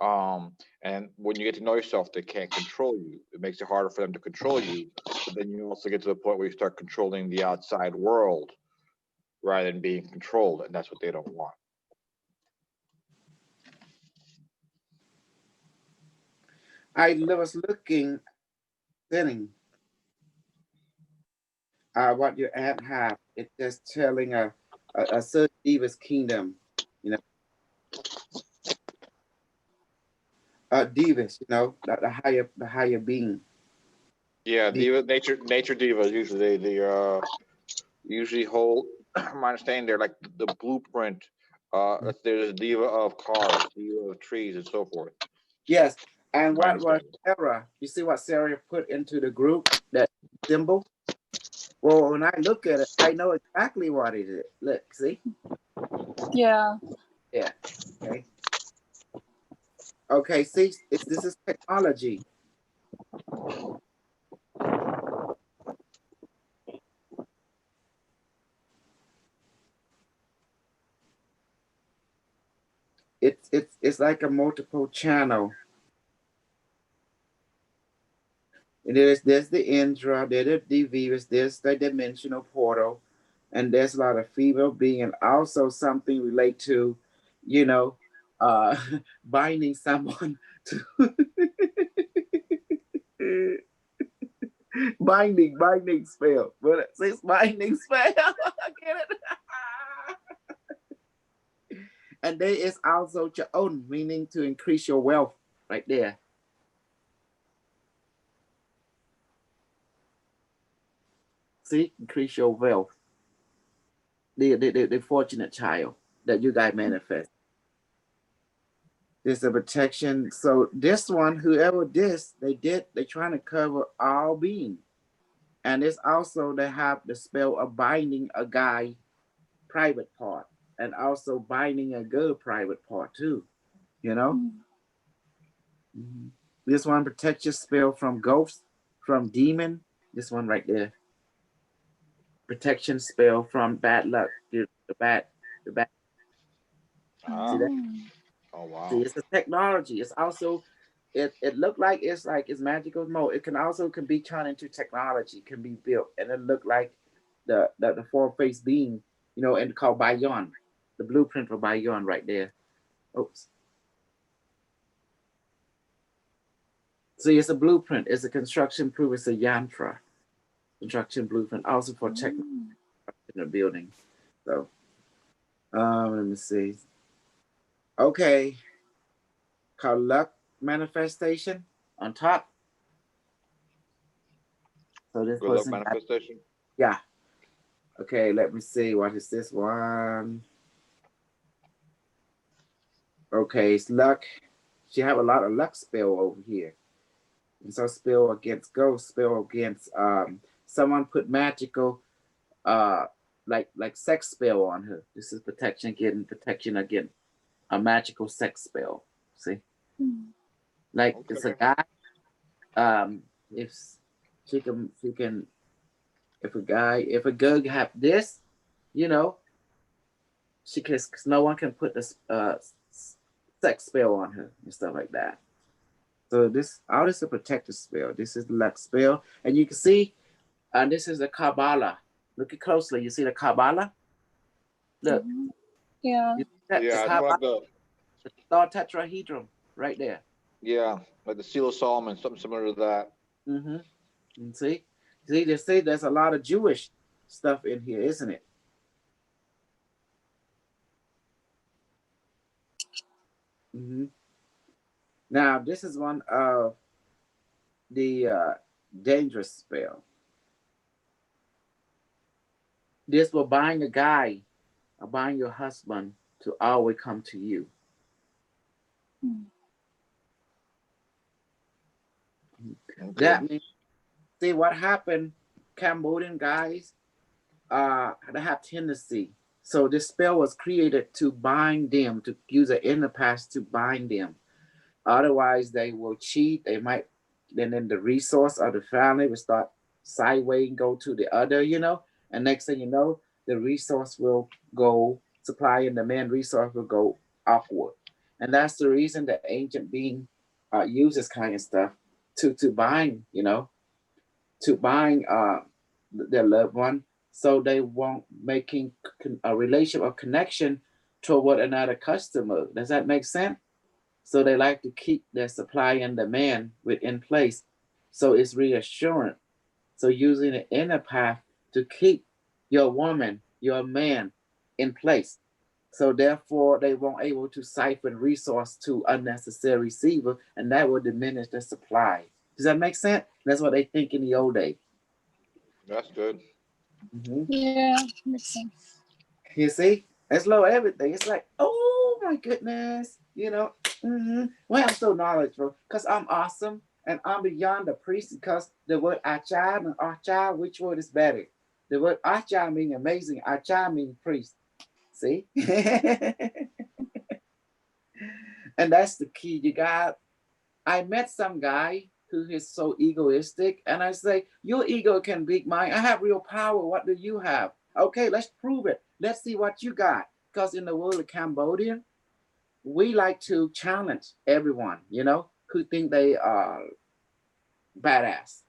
And when you get to know yourself, they can't control you. It makes it harder for them to control you. But then you also get to the point where you start controlling the outside world rather than being controlled. And that's what they don't want. I was looking, setting what your app have. It's just telling a certain Diva's kingdom, Divas, the higher being. Yeah, nature divas usually they usually hold. My understanding, they're like the blueprint. There's a diva of cars, diva of trees, and so forth. Yes, and what was Sarah? You see what Sarah put into the group, that symbol? Well, when I look at it, I know exactly what it is. Look, see? Yeah. Yeah. Okay. Okay. See, this is technology. It's like a multiple channel. And there's the Indra, there's the Divas, there's the dimensional portal, and there's a lot of female being, and also something relate to, you know, uh binding someone to binding spell. But it says binding spell. I get it. And there is also your own meaning to increase your wealth right there. See, increase your wealth. The fortunate child that you guys manifest. There's a protection. So this one, whoever this, they trying to cover all being. And it's also they have the spell of binding a guy private part and also binding a girl private part too. You know? Mhm. This one protects your spell from ghosts, from demon. This one right there. Protection spell from bad luck. The bad. See Ah. that? Oh wow. See, it's a technology. It's also it looked like it's magical mode. It can also can be turned into technology, can be built, and it looked like the four face being, you know, and called Bayon, the blueprint for Bayon right there. Oops. See, it's a blueprint. It's a construction proof. It's a yantra construction blueprint, also for technology in the building. So, let me see. Okay, called luck manifestation on top. So this Good luck person got, manifestation. yeah. Okay, let me see. What is this one? Okay, it's luck. She have a lot of luck spell over here. And so spell against ghost, spell against someone put magical like sex spell on her. This is protection against a magical sex spell. See? Like it's a Okay. guy. If she can if a girl have this, you know, she can, cause no one can put this sex spell on her and stuff like that. So all this is a protective spell. This is the luck spell, and you can see, this is the Kabbalah. Look it closely. You see the Kabbalah? Look, Yeah. you see that? The Yeah, it's more Kabbalah, like the the star tetrahedron, right there. like the Seal of Solomon, something similar to that. Mm-hmm. And see, they say there's a lot of Jewish stuff in here, isn't it? Mm-hmm. Now, this is one of the dangerous spell. This will bind a guy or bind your husband to always come to you. Okay. That means, see what happened, Cambodian guys, they have tendency. So this spell was created to bind them, to use an inner past to bind them. Otherwise, they will cheat. They might, and then the resource of the family will start sideways and go to the other, you know. And next thing you know, the resource will go, supply and demand resource will go awkward. And that's the reason the ancient being uses kind of stuff to bind, you know, to bind their loved one, so they won't making a relationship or connection toward another customer. Does that make sense? So they like to keep their supply and demand within place. So it's reassurance. So using the inner path to keep your woman, your man in place. So therefore they won't able to siphon resource to unnecessary receiver, and that will diminish the supply. Does that make sense? That's what they think in the old days. That's good. Mm-hmm. Yeah, makes sense. You see, it's low everything. It's like, oh my goodness, you know. Mm-hmm. Well, I'm so knowledgeable because I'm awesome and I'm beyond the priest. Because the word achar and achar, which word is better? The word achar means amazing. Achar means priest. See, and that's the key. I met some guy who is so egoistic, and I say, your ego can beat mine. I have real power. What do you have? Okay, let's prove it. Let's see what you got. Because in the world of Cambodia, we like to challenge everyone, you know, who think they are badass.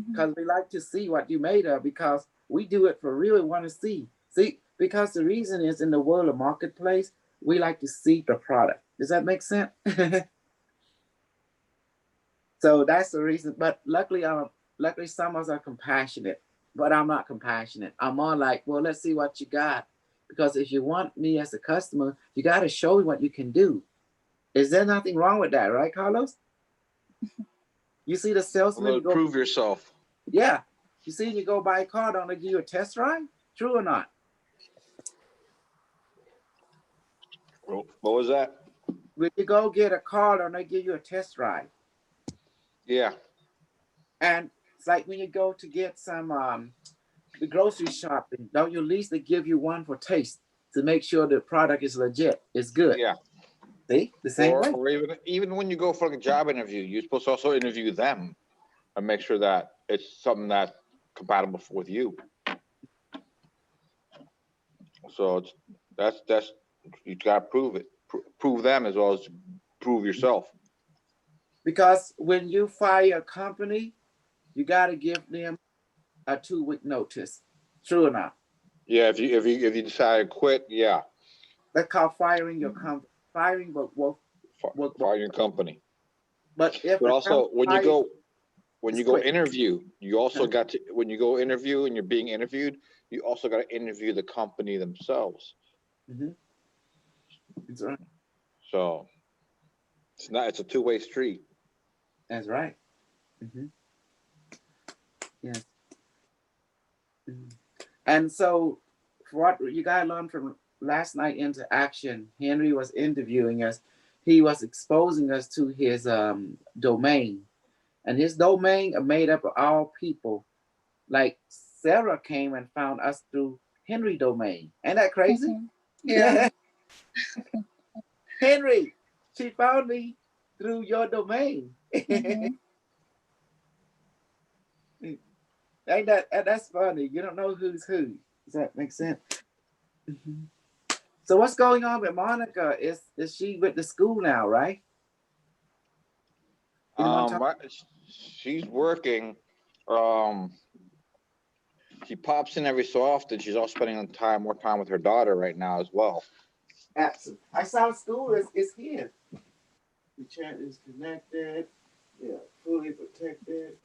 Because we like to see what you made of, because we do it for real. We want to see. See, because the reason is in the world of marketplace, we like to see the product. Does that make sense? So that's the reason. But luckily some of us are compassionate, but I'm not compassionate. I'm more like, well, let's see what you got. Because if you want me as a customer, you got to show me what you can do. Is there nothing wrong with that, right, Carlos? You see the salesman, Well, you go, prove yourself. yeah. You see, you go buy a car, don't they give you a test ride? True or not? What was that? when you go get a car, and they give you a test ride. Yeah. And it's like when you go to get some the grocery shopping, don't you at least they give you one for taste to make sure the product is legit, it's good. Yeah. See, the same way. Or even when you go for like a job interview, you're supposed to also interview them and make sure that it's something that's compatible with you. So that's you gotta prove it, prove them as well as prove yourself. Because when you fire a company, you got to give them a 2-week notice. True or not? Yeah, if you decide to quit, yeah. That's called firing your company. Firing, but Fire your company. But if But also when you go quit. interview, you also got to, when you go interview and you're being interviewed, you also got to interview the company themselves. Mm-hmm. That's right. So it's a two-way street. That's right. Mm-hmm. Yes. Mm-hmm. And so, for what you guys learned from last night into action, Henry was interviewing us. He was exposing us to his domain, and his domain are made up of all people. Like Sarah came and found us through Henry domain. Ain't that crazy? Mm-hmm. Yeah. Henry, she found me through your domain. Mm-hmm. Ain't that's funny? You don't know who's who. Does that make sense? Mm-hmm. So what's going on with Monica? Is she with the school now, right? She's working. She pops in every so often. She's also spending more time with her daughter right now as well. Absolutely. I saw school is here. The chat is connected. Yeah, fully protected.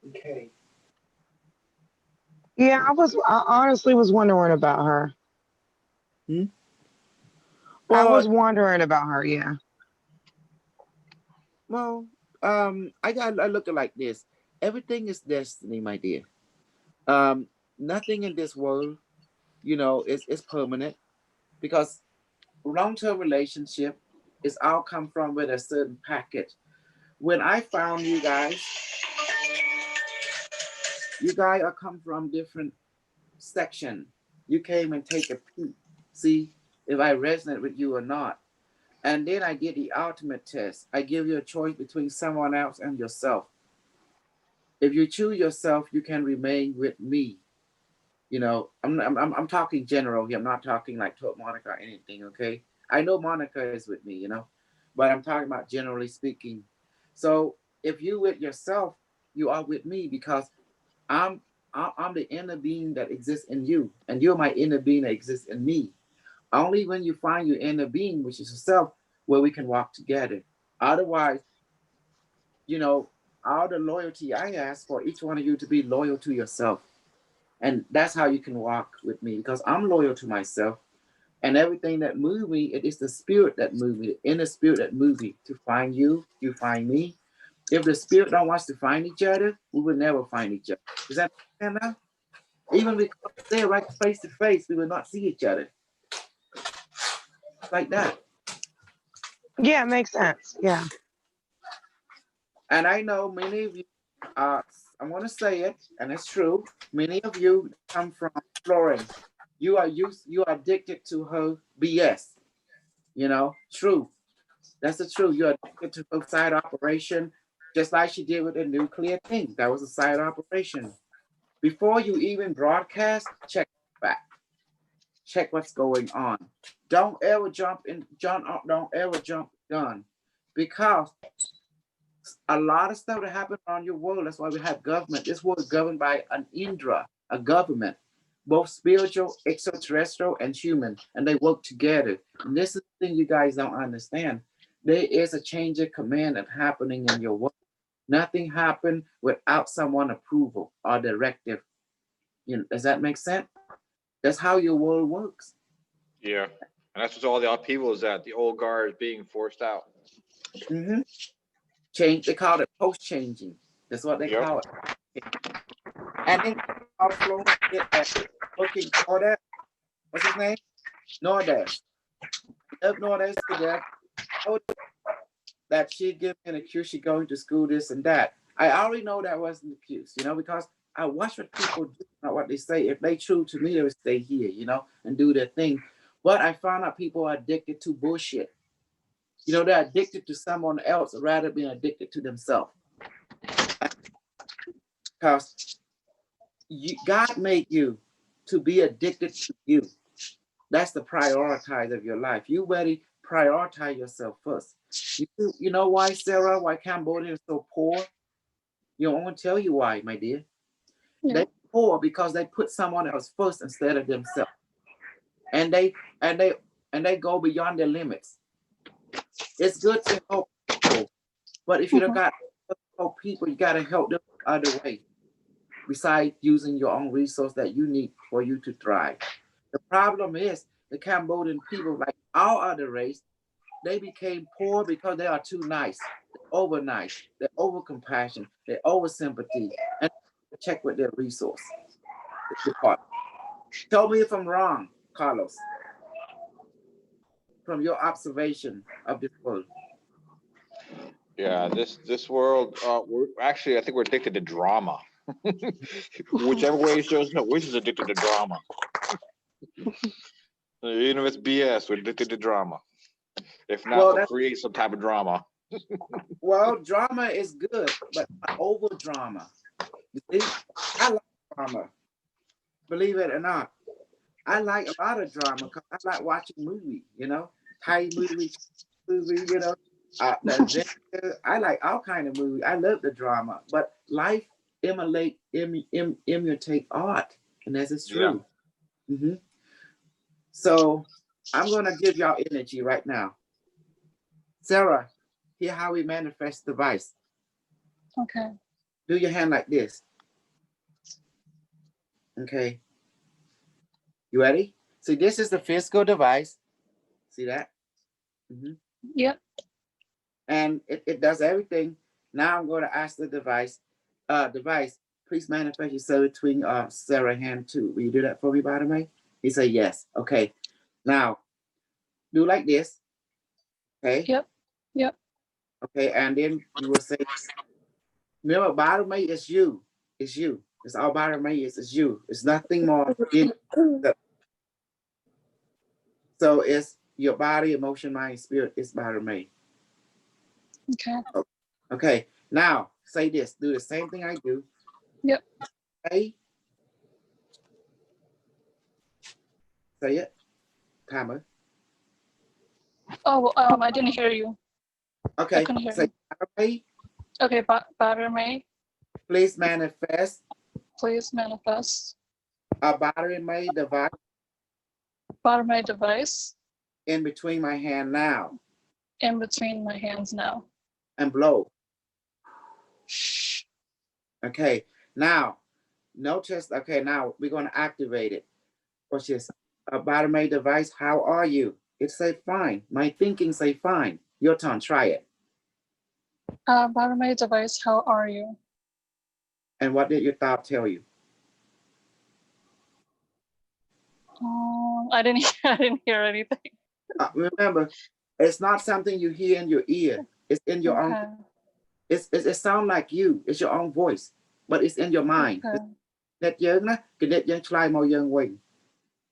Okay. Yeah, I honestly was wondering about her. Hmm? I Well, was wondering about her, yeah. Well, I look at it like this. Everything is destiny, my dear. Nothing in this world, is permanent because long-term relationship is all come from with a certain package. When I found you guys are come from different section. You came and take a peek, see if I resonate with you or not. And then I did the ultimate test. I give you a choice between someone else and yourself. If you choose yourself, you can remain with me. I'm talking general here. I'm not talking like to Monica or anything. Okay, I know Monica is with me. But I'm talking about generally speaking. So if you with yourself, you are with me because I'm I'm the inner being that exists in you, and you're my inner being that exists in me. Only when you find your inner being, which is yourself, where we can walk together. Otherwise, all the loyalty I ask for each one of you to be loyal to yourself. And that's how you can walk with me because I'm loyal to myself. And everything that moves me, it is the spirit that moves me, the inner spirit that moves me to find you, you find me. If the spirit don't want us to find each other, we will never find each other. Does that make sense now? Even if we stay right face to face, we will not see each other. Like that. Yeah, it makes sense. Yeah. And I know many of you, I'm going to say it, and it's true. Many of you come from Florence. You are addicted to her BS. True. That's the truth. You're addicted to her side operation, just like she did with the nuclear thing. That was a side operation. Before you even broadcast, check back. Check what's going on. Don't ever jump don't ever jump the gun. Because a lot of stuff that happens around your world, that's why we have government. This world is governed by an Indra, a government, both spiritual, extraterrestrial, and human, and they work together. And this is the thing you guys don't understand. There is a change of command that's happening in your world. Nothing happened without someone approval or directive. Does that make sense? That's how your world works. Yeah, and that's what all the upheaval is at. The old guard is being forced out. Mm-hmm. Change. They call it post-changing. That's what they call it. And then outflow looking for that. What's his name? Nowadays, up nowadays to death. That she give me an excuse, she going to school, this and that. I already know that wasn't the excuse, you know, because I watch what people do, not what they say. If they true to me, they would stay here, you know, and do their thing. But I found out people are addicted to bullshit. You know, they're addicted to someone else rather than being addicted to themselves. Because God made you to be addicted to you. That's the prioritize of your life. You ready prioritize yourself first. You know why, Sarah, why Cambodia is so poor? You know, I want to tell you why, my dear. Yeah. They poor because they put someone else first instead of themselves. And they go beyond their limits. It's good to help people, but if you don't got to help people, you gotta help them other way. Besides using your own resource that you need for you to thrive. The problem is the Cambodian people, like our other race, they became poor because they are too nice. They're over nice, they're over compassion, they're over sympathy, and check with their resource. Tell me if I'm wrong, Carlos, from your observation of this world. Yeah, this world, we're actually, I think we're addicted to drama. Whichever way it shows, no, we're just addicted to drama. Even if it's BS, we're addicted to drama. If not, we'll create some type of drama. Well, drama is good, but not over drama. You see, I like drama. Believe it or not, I like a lot of drama because I like watching movies. You know, Thai movie, you know, I like all kind of movies. I love the drama, but life imitate art, and this is true. Yeah. Mm-hmm. So I'm gonna give y'all energy right now. Sarah, hear how we manifest the vice. Okay. Do your hand like this. Okay. You ready? See, this is the physical device. See that? Mm-hmm. Yep. And it does everything. Now I'm going to ask the device, please manifest yourself between Sarah's hand too. Will you do that for me, by the way? He said yes. Okay. Now, do like this. Okay. Yep. Yep. Okay, and then you will say, remember, bottom mate is you. It's you. It's all bottom mate is. It's you. It's nothing more. So it's your body, emotion, mind, spirit. It's bottom mate. Okay. Okay. Now say this. Do the same thing I do. Yep. Say it. Timer. Oh, I didn't hear you. Okay. I couldn't hear Say, you. Okay, battery may. Please manifest. Please manifest. A battery made device. Battery device. In between my hand now. In between my hands now. And blow. Okay. Now, notice. Okay. Now we're going to activate it. Watch this. A battery device. How are you? It say fine. My thinking say fine. Your turn. Try it. Battery device. How are you? And what did your thought tell you? I didn't hear anything. Remember, it's not something you hear in your ear. It's in your own. It sounds like you. It's your own voice, but it's in your mind. That young na, that young try more young way.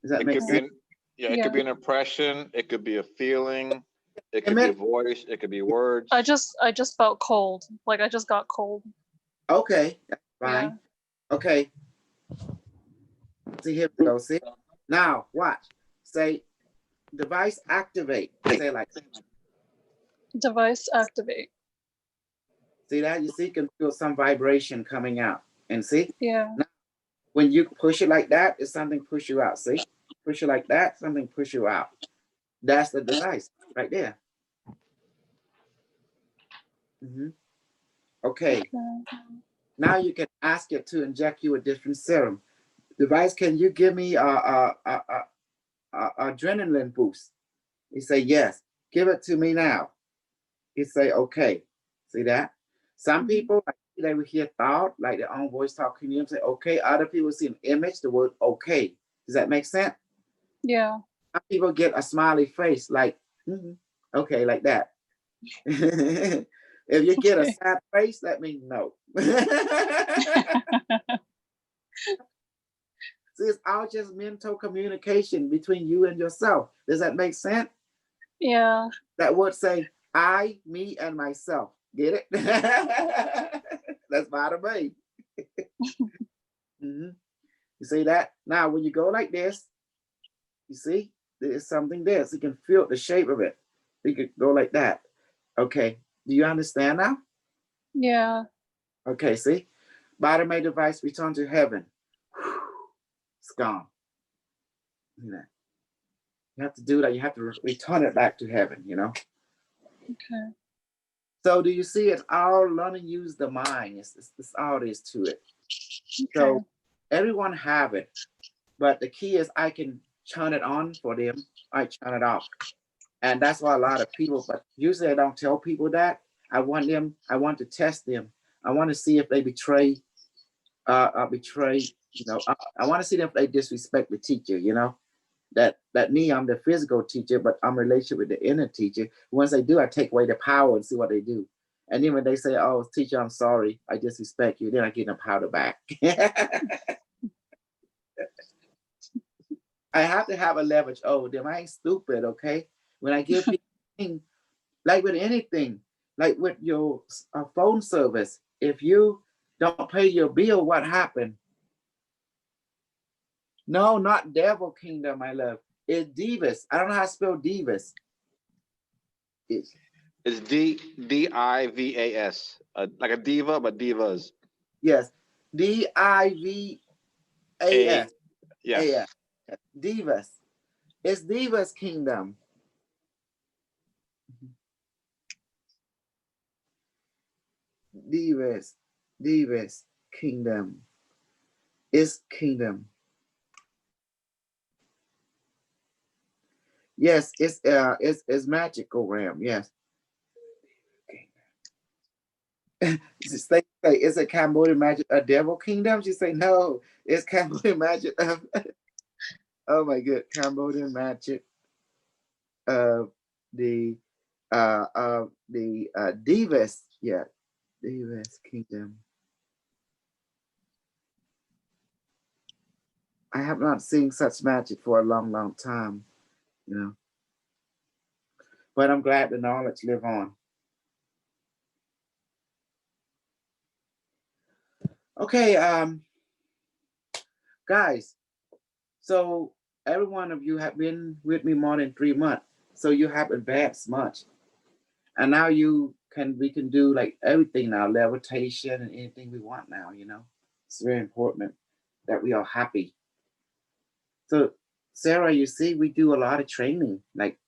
Does that make sense? It could be an impression. It could be a feeling. It could be a voice. It could be words. I just felt cold. Like I just got cold. Okay, that's fine. Yeah. Okay. See, here we go. See? Now, watch. Say, device activate. Say like. Device activate. See that? You see, you can feel some vibration coming out. And see? Yeah. Now, when you push it like that, it's something push you out. See? Push it like that, something push you out. That's the device right there. Mm-hmm. Okay. Now you can ask it to inject you a different serum. Device, can you give me a adrenaline boost? You say yes. Give it to me now. You say okay. See that? Some people, they will hear thought, like their own voice talking to you and say okay. Other people see an image, the word okay. Does that make sense? Yeah. Some people get a smiley face, like, okay, like that. If you get a sad face, that means no. See, it's all just mental communication between you and yourself. Does that make sense? Yeah. That word say I, me, and myself. Get it? That's bottom me. You see that? Now, when you go like this, you see, there's something there. So you can feel the shape of it. You can go like that. Okay. Do you understand now? Yeah. Okay, see? Bottom A device, return to heaven. It's gone. You know, you have to do that. You have to return it back to heaven, you know? Okay. So do you see it's all learning to use the mind. It's all there is to it. Okay. So everyone have it. But the key is I can turn it on for them. I turn it off. And that's why a lot of people, but usually I don't tell people that. I want to test them. I want to see if they betray, you know, I want to see if they disrespect the teacher, you know. That me, I'm the physical teacher, but I'm related with the inner teacher. Once they do, I take away the power and see what they do. And then when they say, oh, teacher, I'm sorry, I disrespect you, then I get them powder back. I have to have a leverage. Oh, them I ain't stupid, okay? When I give people, like with anything, like with your phone service, if you don't pay your bill, what happened? No, not devil kingdom, my love. It's divas. I don't know how to spell divas. It's Divas, like a diva, but divas. Yes, Divas. Yes. Divas. It's divas kingdom. Divas kingdom. It's kingdom. Yes, it's magical realm. Yes. Say, is it Cambodian magic a devil kingdom? She say no, it's Cambodian magic of oh my god, Cambodian magic of the Divas, yeah, Divas kingdom. I have not seen such magic for a long time, you know. But I'm glad the knowledge live on. Okay, guys. So every one of you have been with me more than 3 months. So you have advanced much. And now we can do like everything now, levitation and anything we want now, you know. It's very important that we are happy. So Sarah, you see, we do a lot of training. Like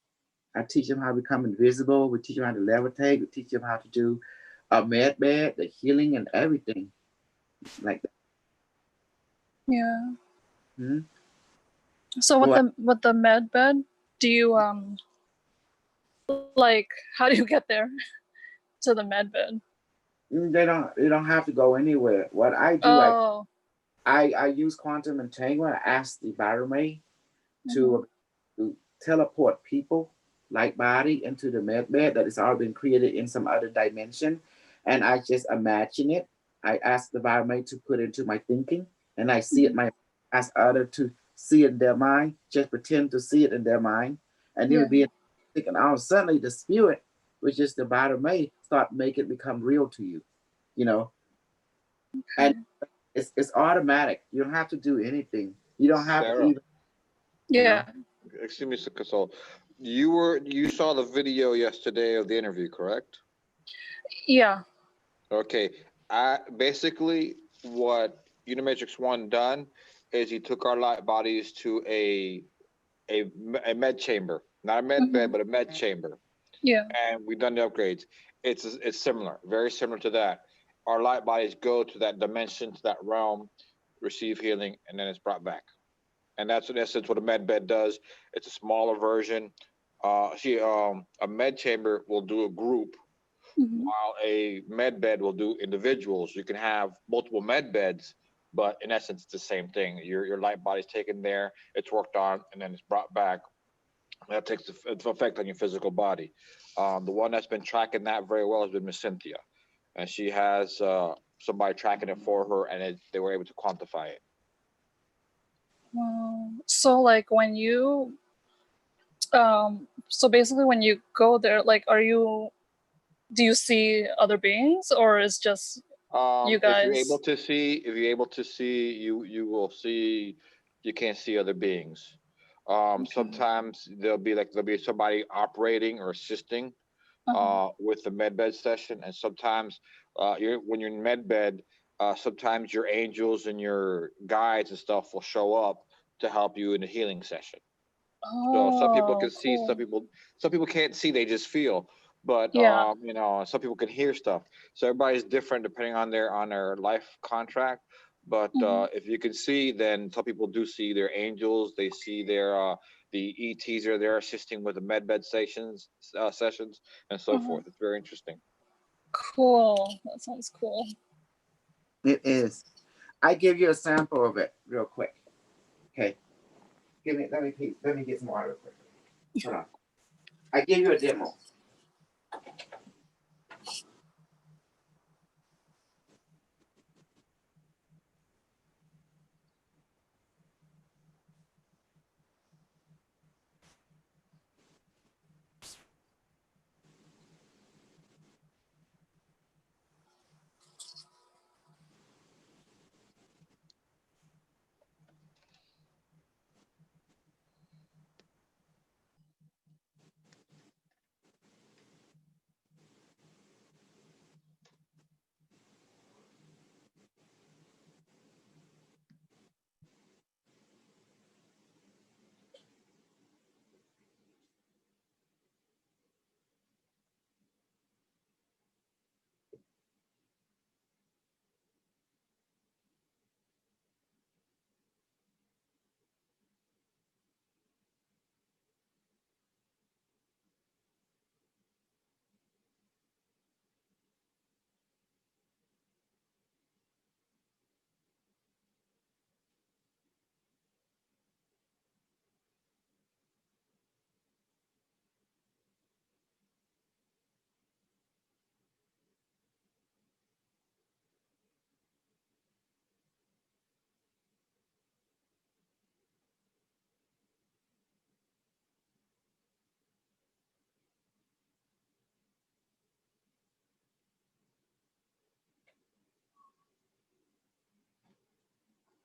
I teach them how to become invisible, we teach them how to levitate, we teach them how to do a med bed, the healing and everything. Like that. Yeah. Hmm? So with the med bed, do you like how do you get there to the med bed? They don't have to go anywhere. What I do, Oh. I use quantum entanglement. I ask the environment to teleport people like body into the med bed that has already been created in some other dimension, and I just imagine it. I ask the environment to put into my thinking, and I see it. My ask other to see it in their mind. Just pretend to see it in their mind, and then be thinking. Oh, suddenly the spirit, which is the environment, start make it become real to you. You know, and it's automatic. You don't have to do anything. You don't have to Sarah. even. Yeah. Excuse me, Kasol. You saw the video yesterday of the interview, correct? Yeah. Okay. Basically what Unimatrix One done is he took our light bodies to a med chamber, not a med bed, but a med chamber. Yeah. And we've done the upgrades. It's similar, very similar to that. Our light bodies go to that dimension, to that realm, receive healing, and then it's brought back. And that's in essence what a med bed does. It's a smaller version. A med chamber will do a group, while a med bed will do individuals. You can have multiple med beds, but in essence, it's the same thing. Your light body's taken there, it's worked on, and then it's brought back That takes effect on your physical body. The one that's been tracking that very well has been Miss Cynthia, and she has somebody tracking it for her, and they were able to quantify it. So like when you, so basically when you go there, like, do you see other beings, or is just you guys? If you're able to see, you will see. You can't see other beings. Sometimes there'll be somebody operating or assisting with the med bed session, and sometimes when you're in med bed, sometimes your angels and your guides and stuff will show up to help you in the healing session. So some people can see, Cool. some people can't see, they just feel. But Yeah. you know, some people can hear stuff. So everybody's different depending on their life contract. But if you can see, then some people do see their angels. They see their the ETs are there assisting with the med bed sessions, and so forth. It's very interesting. Cool. That sounds cool. It is. I give you a sample of it real quick. Okay. Let me get some water real quick. Hold on. I give you a demo.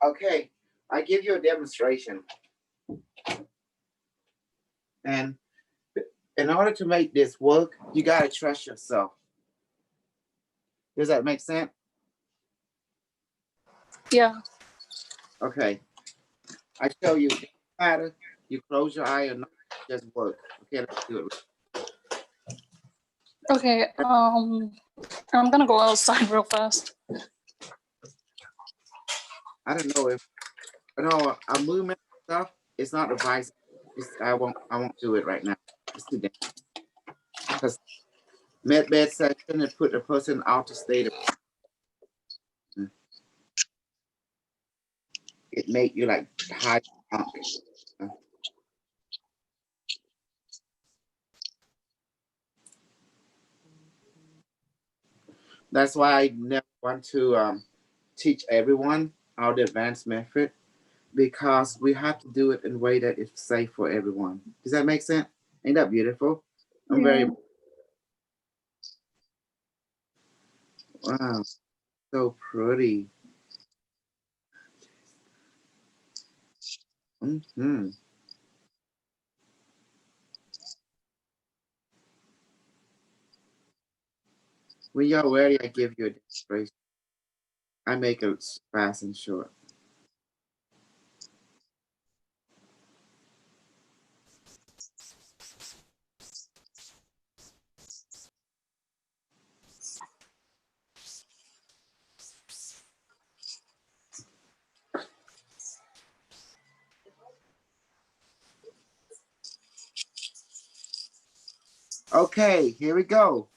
Okay, I give you a demonstration. And in order to make this work, you got to trust yourself. Does that make sense? Yeah. Okay. I show you, matter, you close your eye or not, just work. Okay, let's do it. Okay. I'm gonna go outside real fast. I don't know if a movement stuff. It's not advice. I won't do it right now. It's too dangerous. Because med bed session and put the person out of state. It make you like high. That's why I never want to teach everyone our advanced method, because we have to do it in a way that is safe for everyone. Does that make sense? Ain't that beautiful? I'm very wow, so pretty. Mm-hmm. When you're ready, I give you a demonstration. I make it fast and short. Okay, here we go.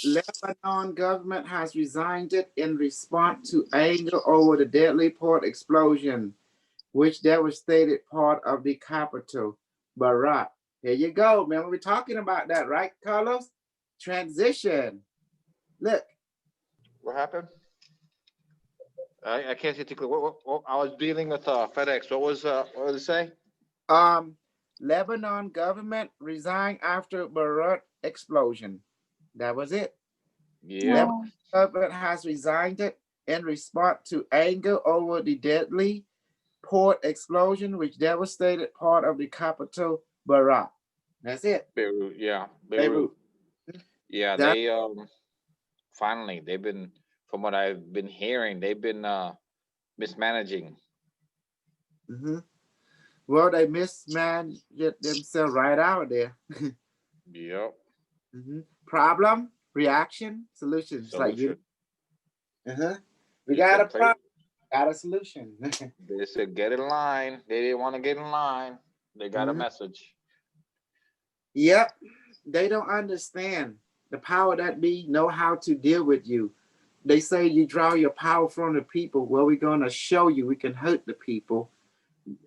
Lebanon government has resigned it in response to anger over the deadly port explosion, which devastated part of the capital. Barat. Here you go. Remember we're talking about that, right, Carlos? Transition. Look. What happened? I can't see too clear. What, I was dealing with FedEx. What did it say? Lebanon government resigned after Beirut explosion. That was it. Yeah. Lebanon government has resigned it in response to anger over the deadly port explosion, which devastated part of the capital, Beirut. That's it. Beirut. Yeah. Beirut. Yeah. That, They finally they've been, from what I've been hearing, they've been mismanaging. well, they mismanaged themselves right out there. Yep. Problem, reaction, solutions. Like you. We got a problem, got a solution. They said get in line. They didn't want to get in line. They got a message. Yep. They don't understand the power that be know how to deal with you. They say you draw your power from the people. Well, we're going to show you we can hurt the people.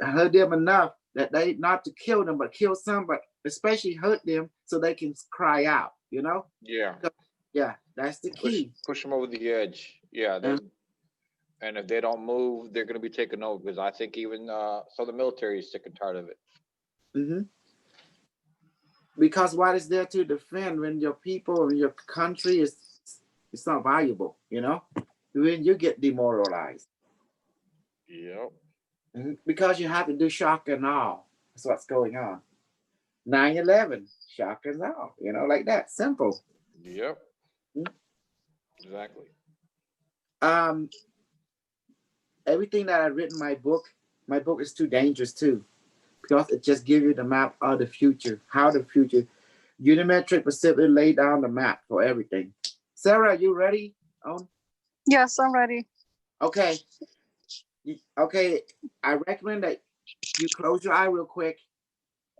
Hurt them enough that they not to kill them, but kill some, but especially hurt them so they can cry out, you know? Yeah. Yeah, that's the key. Push them over the edge. Yeah. And if they don't move, they're going to be taken over, because I think even some of the military is sick and tired of it. Because what is there to defend when your people and your country is it's not valuable, you know? When you get demoralized. Yep. Because you have to do shock and awe. That's what's going on. 9/11, shock and awe, you know, like that. Simple. Yep. Exactly. Everything that I've written in my book is too dangerous too, because it just gives you the map of the future, how the future. Unimetric Pacific laid down the map for everything. Sarah, you ready? Yes, I'm ready. Okay. Okay, I recommend that you close your eye real quick.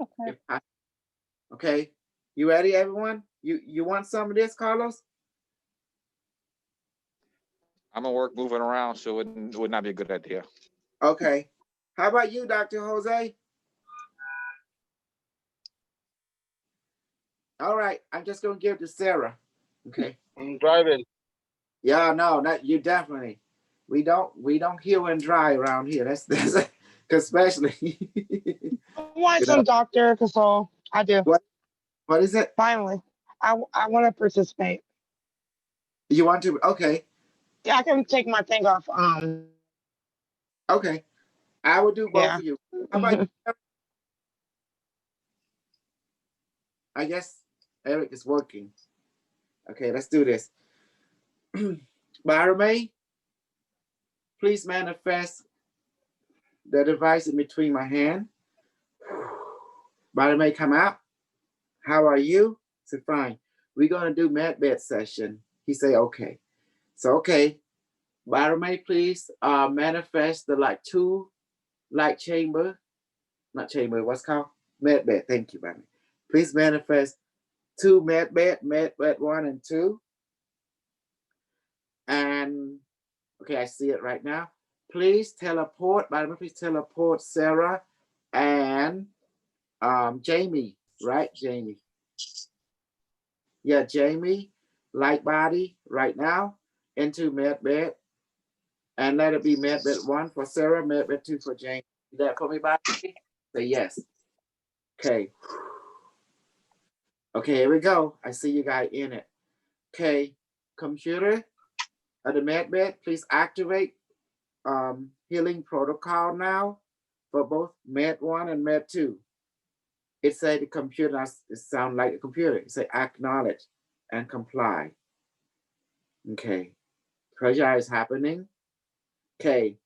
Okay. Okay, you ready, everyone? You want some of this, Carlos? I'm gonna work moving around, so it would not be a good idea. Okay. How about you, Dr. Jose? All right, I'm just gonna give it to Sarah. Okay. I'm driving. Yeah, no, not you definitely. We don't heal and dry around here. That's especially. I want some Dr. Casol. I do. What is it? Finally, I want to participate. You want to? Okay. Yeah, I can take my thing off. Okay. I will do both of you. How about you? I guess Eric is working. Okay, let's do this. Barame, please manifest the device in between my hand. Barame, come out. How are you? Say, fine. We're going to do med bed session. He say, okay. So, okay. Barame, please manifest the like two light chamber. Not chamber, what's called? Med bed. Thank you, Barame. Please manifest two med bed 1 and 2. And okay, I see it right now. Please teleport, please teleport Sarah and Jamie, right? Jamie. Yeah, Jamie, light body right now into med bed. And let it be med bed 1 for Sarah, med bed 2 for Jamie. Is that for me, body? Say yes. Okay. Okay, here we go. I see you guys in it. Okay, computer of the med bed, please activate healing protocol now for both med 1 and med 2. It say the computer, it sound like a computer. It say acknowledge and comply. Okay, pressure is happening. Okay,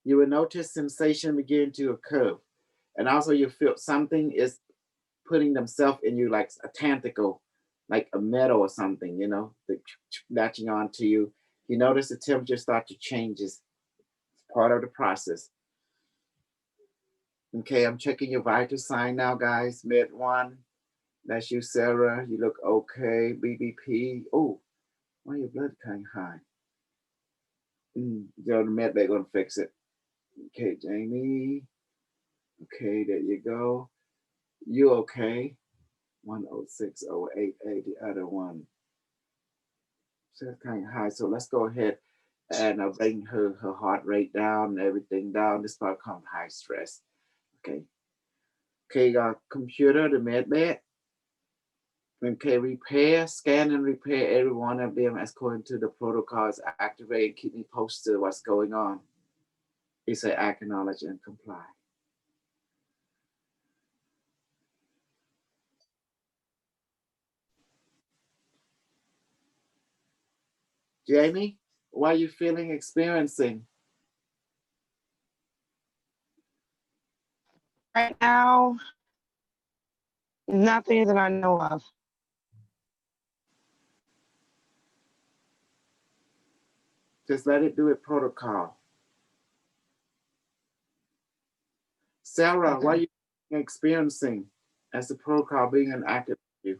you will notice sensation begin to occur. And also you feel something is putting themselves in you like a tentacle, like a metal or something, you know, latching on to you. You notice the temperature start to change. It's part of the process. Okay, I'm checking your vital sign now, guys. Med 1, that's you, Sarah. You look okay. BBP. Oh, why your blood kind of high? The med bag gonna fix it. Okay, Jamie. Okay, there you go. You okay? 106,088. The other one. So it's kind of high. So let's go ahead and bring her heart rate down and everything down. This part called high stress. Okay. Okay, computer, the med bed. Okay, repair, scan and repair every one of them according to the protocols. Activate, keep me posted what's going on. He said acknowledge and comply. Jamie, what are you feeling, experiencing? Right now, nothing that I know of. Just let it do it protocol. Sarah, Okay. what are you experiencing as the protocol being enacted for you?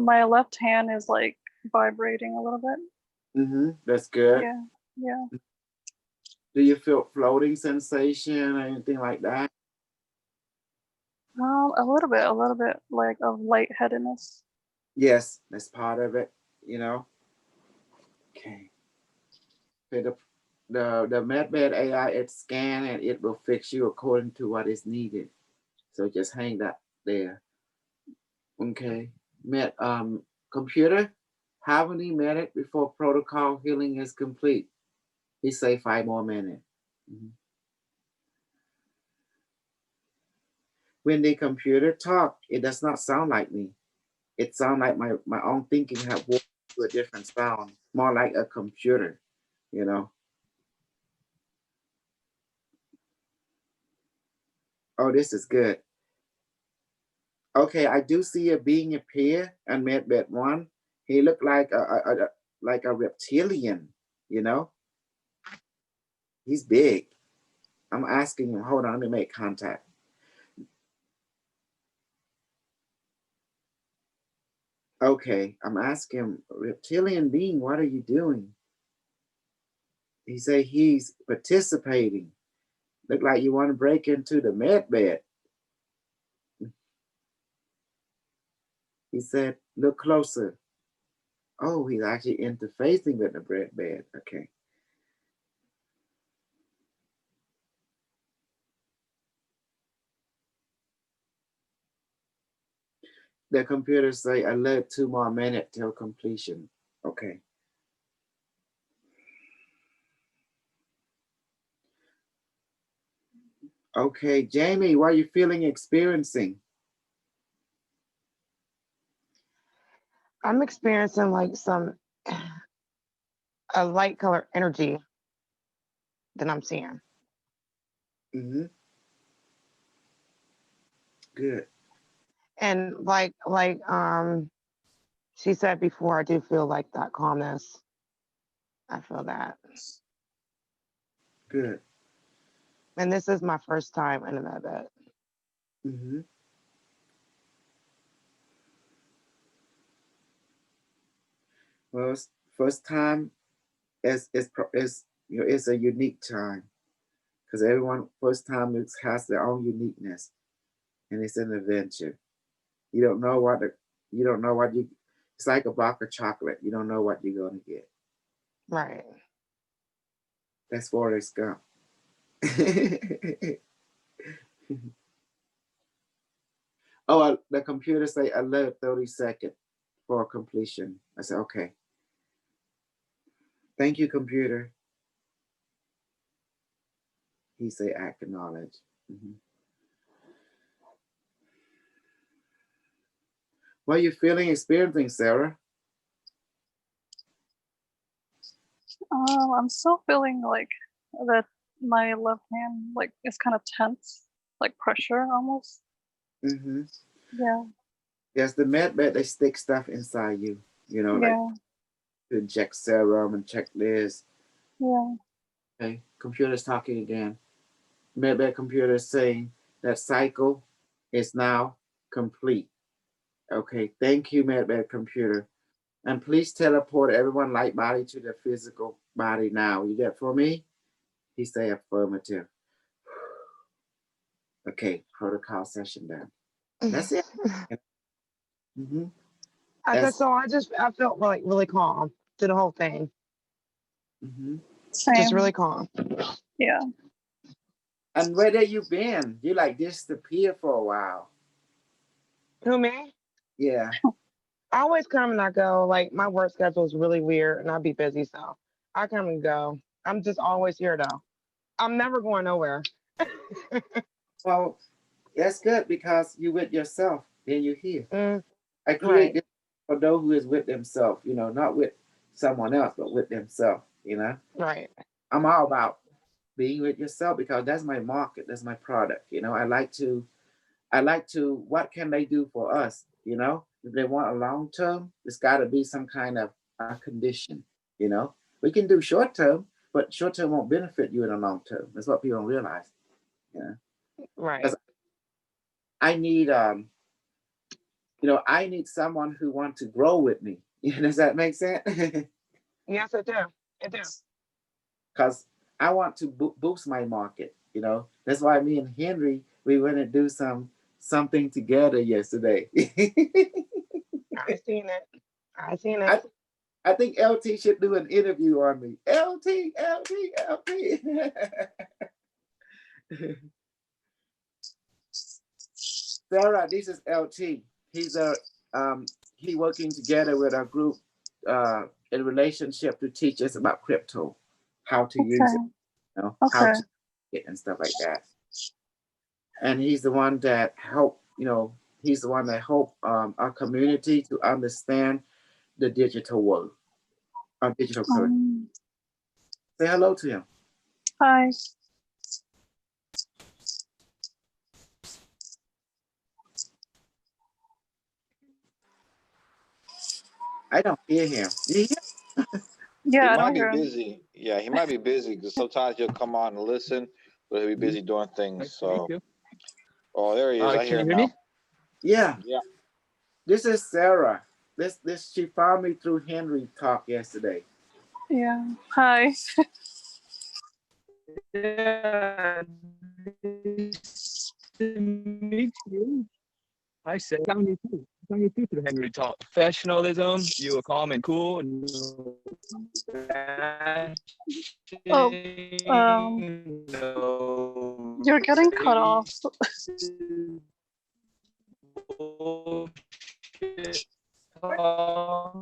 My left hand is like vibrating a little bit. That's good. Yeah, yeah. Do you feel floating sensation or anything like that? A little bit like of lightheadedness. Yes, that's part of it, you know. Okay. Okay, the MedBed AI, it scan and it will fix you according to what is needed. So just hang that there. Okay. Computer, how many minutes before protocol healing is complete? He say 5 more minutes. When the computer talk, it does not sound like me. It sounds like my own thinking have walked to a different sound, more like a computer, you know. Oh, this is good. Okay, I do see a being appear on Medbed 1. He looked like a reptilian, you know. He's big. I'm asking him, hold on, let me make contact. Okay, I'm asking him, reptilian being, what are you doing? He say he's participating. Look like you want to break into the med bed. He said, look closer. Oh, he's actually interfacing with the bread bed. Okay. The computer say alert 2 more minutes till completion. Okay. Okay, Jamie, what are you feeling, experiencing? I'm experiencing like a light color energy that I'm seeing. Good. And like she said before, I do feel like that calmness. I feel that. Good. And this is my first time in a med bed. Well, first time is you know, it's a unique time because everyone first time has their own uniqueness, and it's an adventure. You don't know what you don't know what you. It's like a box of chocolate. You don't know what you're gonna get. Right. That's Forrest Gump. Oh, the computer say alert 30 seconds for completion. I said, okay. Thank you, computer. He say acknowledge. What are you feeling, experiencing, Sarah? I'm still feeling like that my left hand like is kind of tense, like pressure almost. Yeah. Yes, the med bed, they stick stuff inside you, you know, like to inject serum and check this. Yeah. Okay, computer's talking again. Med bed computer is saying that cycle is now complete. Okay, thank you, med bed computer. And please teleport everyone light body to their physical body now. You get for me? He say affirmative. Okay, protocol session done. That's it. Mm-hmm. I felt like really calm through the whole thing. Mm-hmm. Just Same. really calm. Yeah. And where you been? You like disappeared for a while. Who, me? Yeah. I always come and I go. Like my work schedule is really weird and I'll be busy, so I come and go. I'm just always here though. I'm never going nowhere. Well, that's good because you with yourself, then you're here. I create Right. this for those who is with themselves, you know, not with someone else, but with themselves, you know. Right. I'm all about being with yourself because that's my market, that's my product. You know, I like to what can they do for us? You know, if they want a long term, it's gotta be some kind of a condition, you know. We can do short term, but short term won't benefit you in the long term. That's what people don't realize. You know. Right. Because I need I need someone who wants to grow with me. Does that make sense? Yes, it do. It do. Because I want to boost my market. You know, that's why me and Henry we went and do something together yesterday. I seen it. I seen it. I think LT should do an interview on me. LT. Sarah, this is LT. He's he working together with a group in relationship to teach us about crypto, how to use it, you know, how Okay. to get and stuff like that. And he's the one that help, he's the one that help our community to understand the digital world, our digital currency. Say hello to him. Hi. I don't hear him. You hear? Yeah, He I might don't be hear him. busy. Yeah, he might be busy because sometimes he'll come on and listen, but he'll be busy doing things. Nice to So, meet you. oh, there he is. I Can hear you him hear now. me? Yeah. Yeah. This is Sarah. This she found me through Henry talk yesterday. Yeah. Hi. Yeah. Nice to meet you. I said, found you too. Found you too through Henry Talk. Professionalism. You were calm and cool. No Oh, bashing, no you're getting cut off. racist bullshit talk.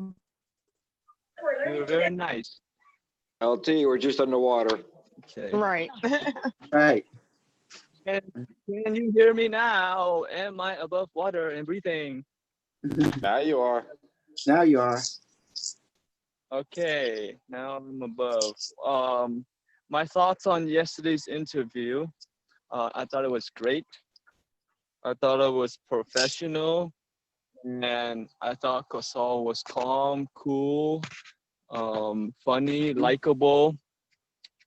You were very nice. LT, we're just underwater. Okay. Right. Right. Can you hear me now? Am I above water and breathing? Now you are. Now you are. Okay, now I'm above. My thoughts on yesterday's interview. I thought it was great. I thought it was professional, and I thought Kosal was calm, cool, funny, likable.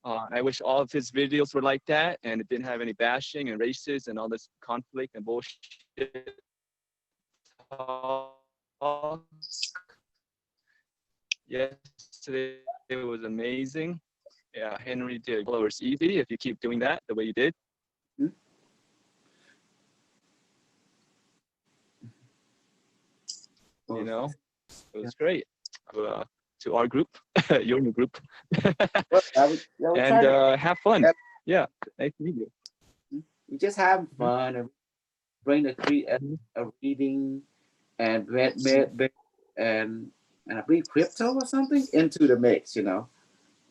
I wish all of his videos were like that, and it didn't have any bashing and racist and all this conflict and bullshit talk. Yesterday it was amazing. Yeah, Henry did followers easy if you keep doing that the way you did. Hmm? You know, it was great. To our group, your new group, Well, I was and trying to. have fun. Yeah, nice to meet you. We just having fun and bring the three a reading and and I believe crypto or something into the mix. You know,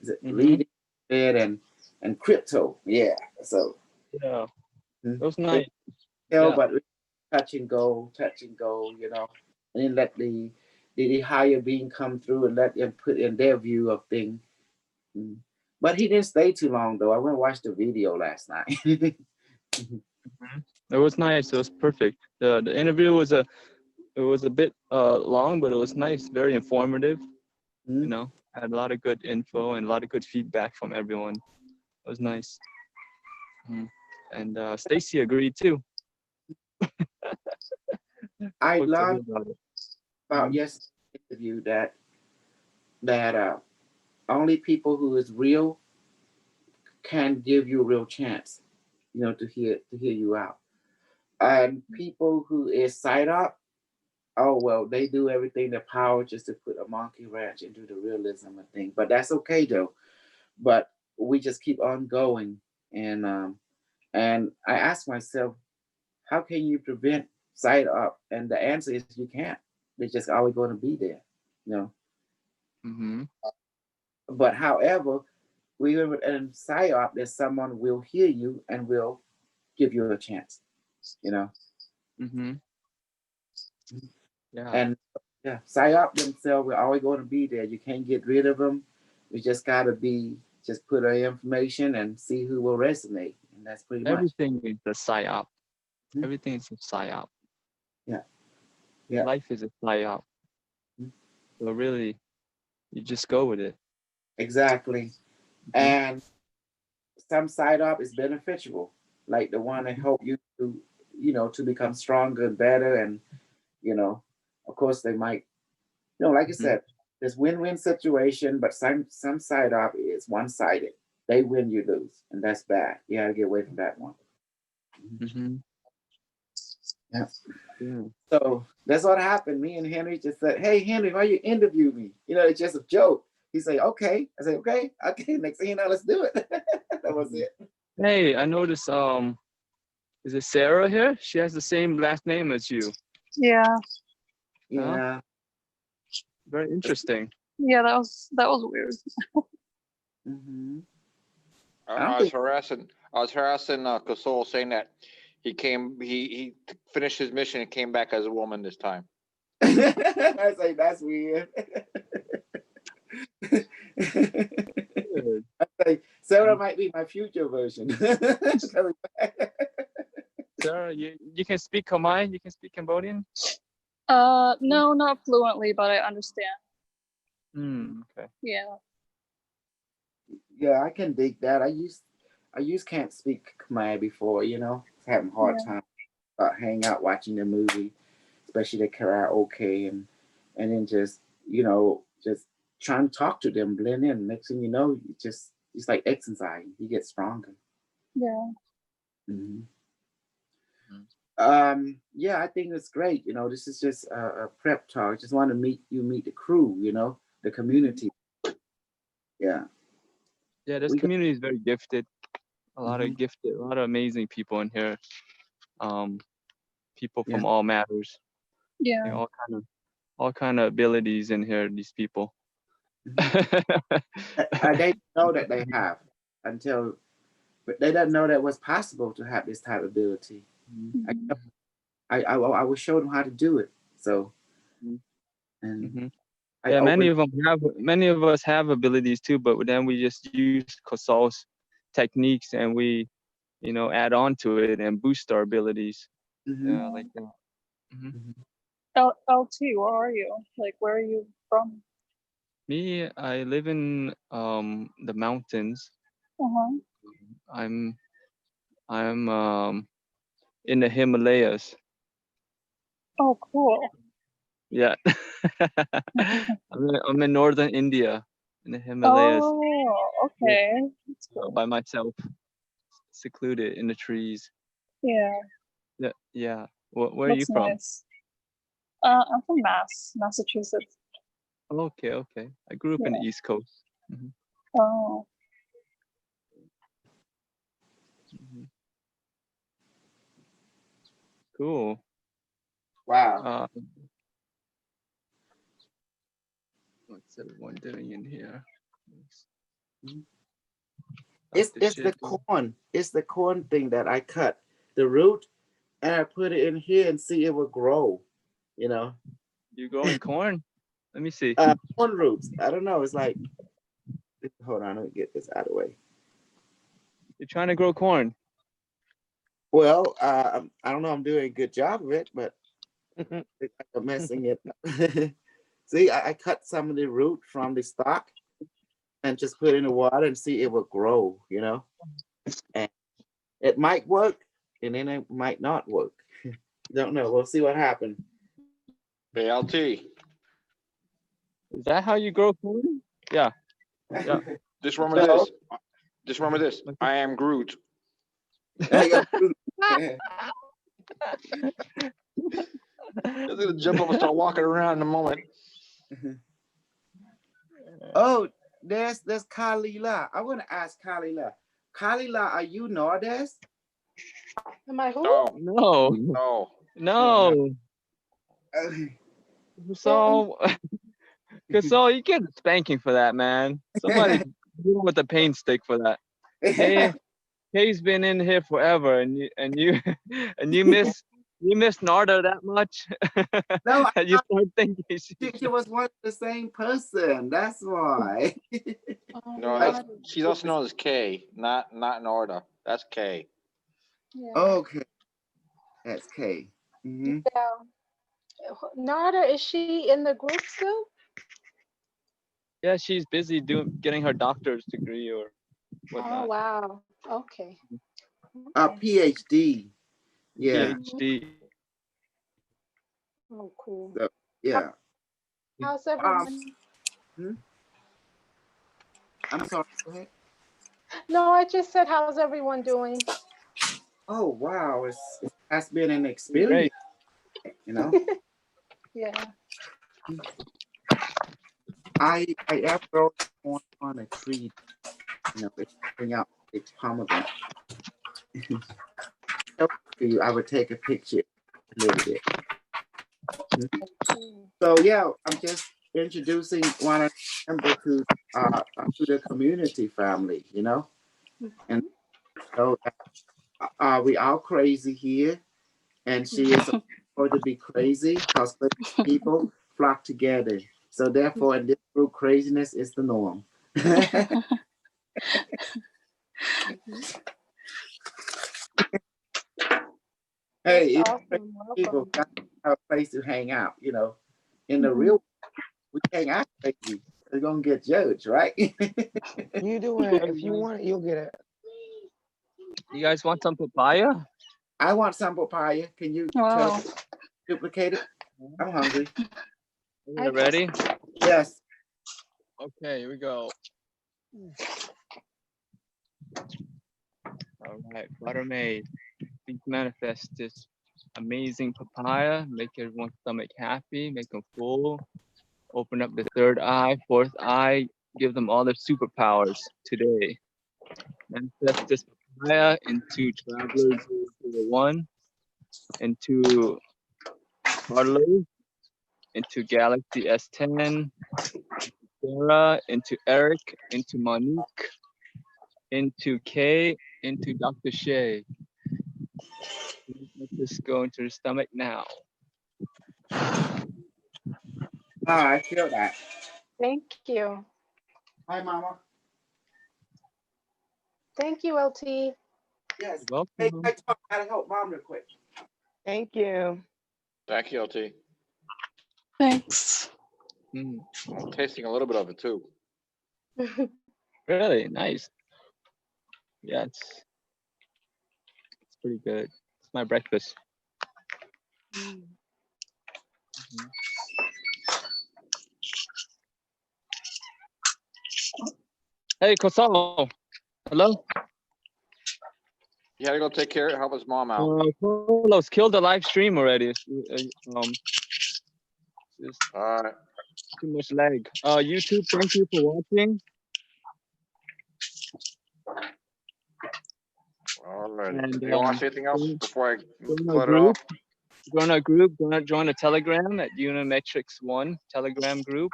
is it reading and crypto? Yeah. So Yeah, it was it nice. tell, Yeah. but touch and go. You know, and then let the higher being come through and let them put in their view of things. But he didn't stay too long though. I went and watched the video last night. It was nice. It was perfect. The interview was a bit long, but it was nice, very informative. You know, had a lot of good info and a lot of good feedback from everyone. It was nice. And Stacy agreed too. I Spoke to her learned about it. about yesterday's interview that only people who is real can give you a real chance. you know, to hear you out. And people who is side up, oh well, they do everything in their power just to put a monkey wrench into the realism of things. But that's okay though. But we just keep on going, and I ask myself, how can you prevent side up? And the answer is you can't. They're just always going to be there, you know. Mm-hmm. But however, we in side up, there's someone will hear you and will give you a chance, you know. Mm-hmm. Yeah. And yeah, psyop themselves we're always going to be there. You can't get rid of them. We just got to just put our information and see who will resonate, and that's pretty much Everything is a psyop. Mhm. Everything is a psyop. Yeah. Yeah. Life is a psyop. Mhm. So really, you just go with it. Exactly. And some side up is beneficial, like the one that help you to, you know, to become stronger and better. And you know, of course, they might, you know, like I said, there's win-win situation, but some side up is one-sided. They win, you lose, and that's bad. You gotta get away from that one. Mm-hmm. Yeah. Yeah. So that's what happened. Me and Henry just said, "Hey, Henry, why you interview me?" You know, it's just a joke. He say, "Okay." I say, "Okay, okay." Next thing you know, let's do it. That was it. Hey, I noticed. Is it Sarah here? She has the same last name as you. Yeah. Yeah. Very interesting. Yeah, that was weird. Mm-hmm. I was harassing Kosol, saying that he finished his mission and came back as a woman this time. I say that's weird. I say Sarah might be my future version. Sarah, you can speak Khmer? You can speak Cambodian? No, not fluently, but I understand. Okay. Yeah. Yeah, I can dig that. I used can't speak Khmer before, you know, having a hard time hanging out watching the movie, especially the karaoke and then just, you know, just trying to talk to them, blend in. Next thing you know, it's like exercising. You get stronger. Yeah. Mm-hmm. Yeah, I think it's great. You know, this is just a prep talk. I just want to meet the crew, you know, the community. Yeah. Yeah, this community is very gifted. A lot of amazing people in here. People from all matters. Yeah. You know, all kind of abilities in here. These people. They know that they have but they don't know that it was possible to have this type of ability. I will show them how to do it. So, and yeah, many of us have abilities too, but then we just use Kosol's techniques and we, you know, add on to it and boost our abilities. Yeah, like that. LT, where are you? Like, where are you from? Me, I live in the mountains. I'm in the Himalayas. Oh, cool. Yeah. I'm in northern India, in the Himalayas. Oh, okay. That's cool. By myself, secluded in the trees. Yeah. Yeah. Where are you from? Nice. I'm from Massachusetts. Okay. I grew up in the East Coast. Oh. Cool. Wow. What's everyone doing in here? It's the corn. It's the corn thing that I cut the root and I put it in here and see it will grow. You know. You growing corn? Let me see. Corn roots. I don't know. It's like, hold on. Let me get this out of the way. You're trying to grow corn? Well, I don't know. I'm doing a good job of it, but I'm messing it up. See, I cut some of the root from the stalk and just put it in the water and see it will grow, you know. And it might work, and then it might not work. Don't know. We'll see what happens. ALT. Is that how you grow corn? Yeah. Just remember this. I am Groot. Yeah. He's gonna jump up and start walking around in a moment. Oh, there's Kalila. I want to ask Kalila. Kalila, are you Nordest? Am I who? No, No, no. no. So, you get a spanking for that, man. Somebody deal with the pain stick for that. Hey, Kay's been in here forever, and you miss Narda that much. No, You start thinking she was one of the same person. That's why. No, she's also known as K, not Norda. That's K. Yeah. Okay, that's K. Mm-hmm. Yeah. Nada, is she in the group still? Yeah, she's busy getting her doctor's degree or whatnot. Oh wow. Okay. PhD. Yeah. PhD. Oh, cool. So, yeah. How's everyone? I'm sorry. Go ahead. No, I just said, how's everyone doing? Oh wow, it has been an experience. Great. You know. Yeah. I ever wrote on a tree. You know, bring out its pomegranate. I would take a picture a little bit. So yeah, I'm just introducing one member to the community family, you know, and so we all crazy here, and she is supposed to be crazy because people flock together. So therefore, in this group, craziness is the norm. Hey, awesome. people got to have a place to hang out, you know. In the real, we hang out crazy. They're gonna get judged, right? You do it. If you want it, you'll get it. You guys want some papaya? I want some papaya. Can you duplicate it? I'm hungry. You ready? Yes. Okay, here we go. All right, butter made. Please manifest this amazing papaya. Make everyone's stomach happy. Make them full. Open up the third eye, fourth eye. Give them all their superpowers today. Manifest this papaya into Traveler 001, into Carlos, into Galaxy S10, Sarah, into Eric, into Monique, into Kay, into Dr. Shay. Let this go into the stomach now. I feel that. Thank you. Hi, Mama. Thank you, LT. Yes. Welcome. Hey, I gotta help Mom real quick. Thank you. Thank you, LT. Thanks. I'm tasting a little bit of it too. Really nice. Yeah, it's pretty good. It's my breakfast. Hey, Kosalo. Hello? You had to go take care of help his mom out. Carlos killed the live stream already. Just All right. too much lag. YouTube, thank you for watching. All right. And, You want to say anything else before I join cut it off? Join our group. Join a Telegram at Unimetrics1 Telegram group,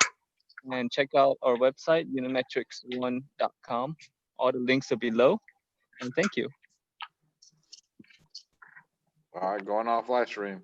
and check out our website unimetrics1.com. All the links are below. And thank you. All right, going off live stream.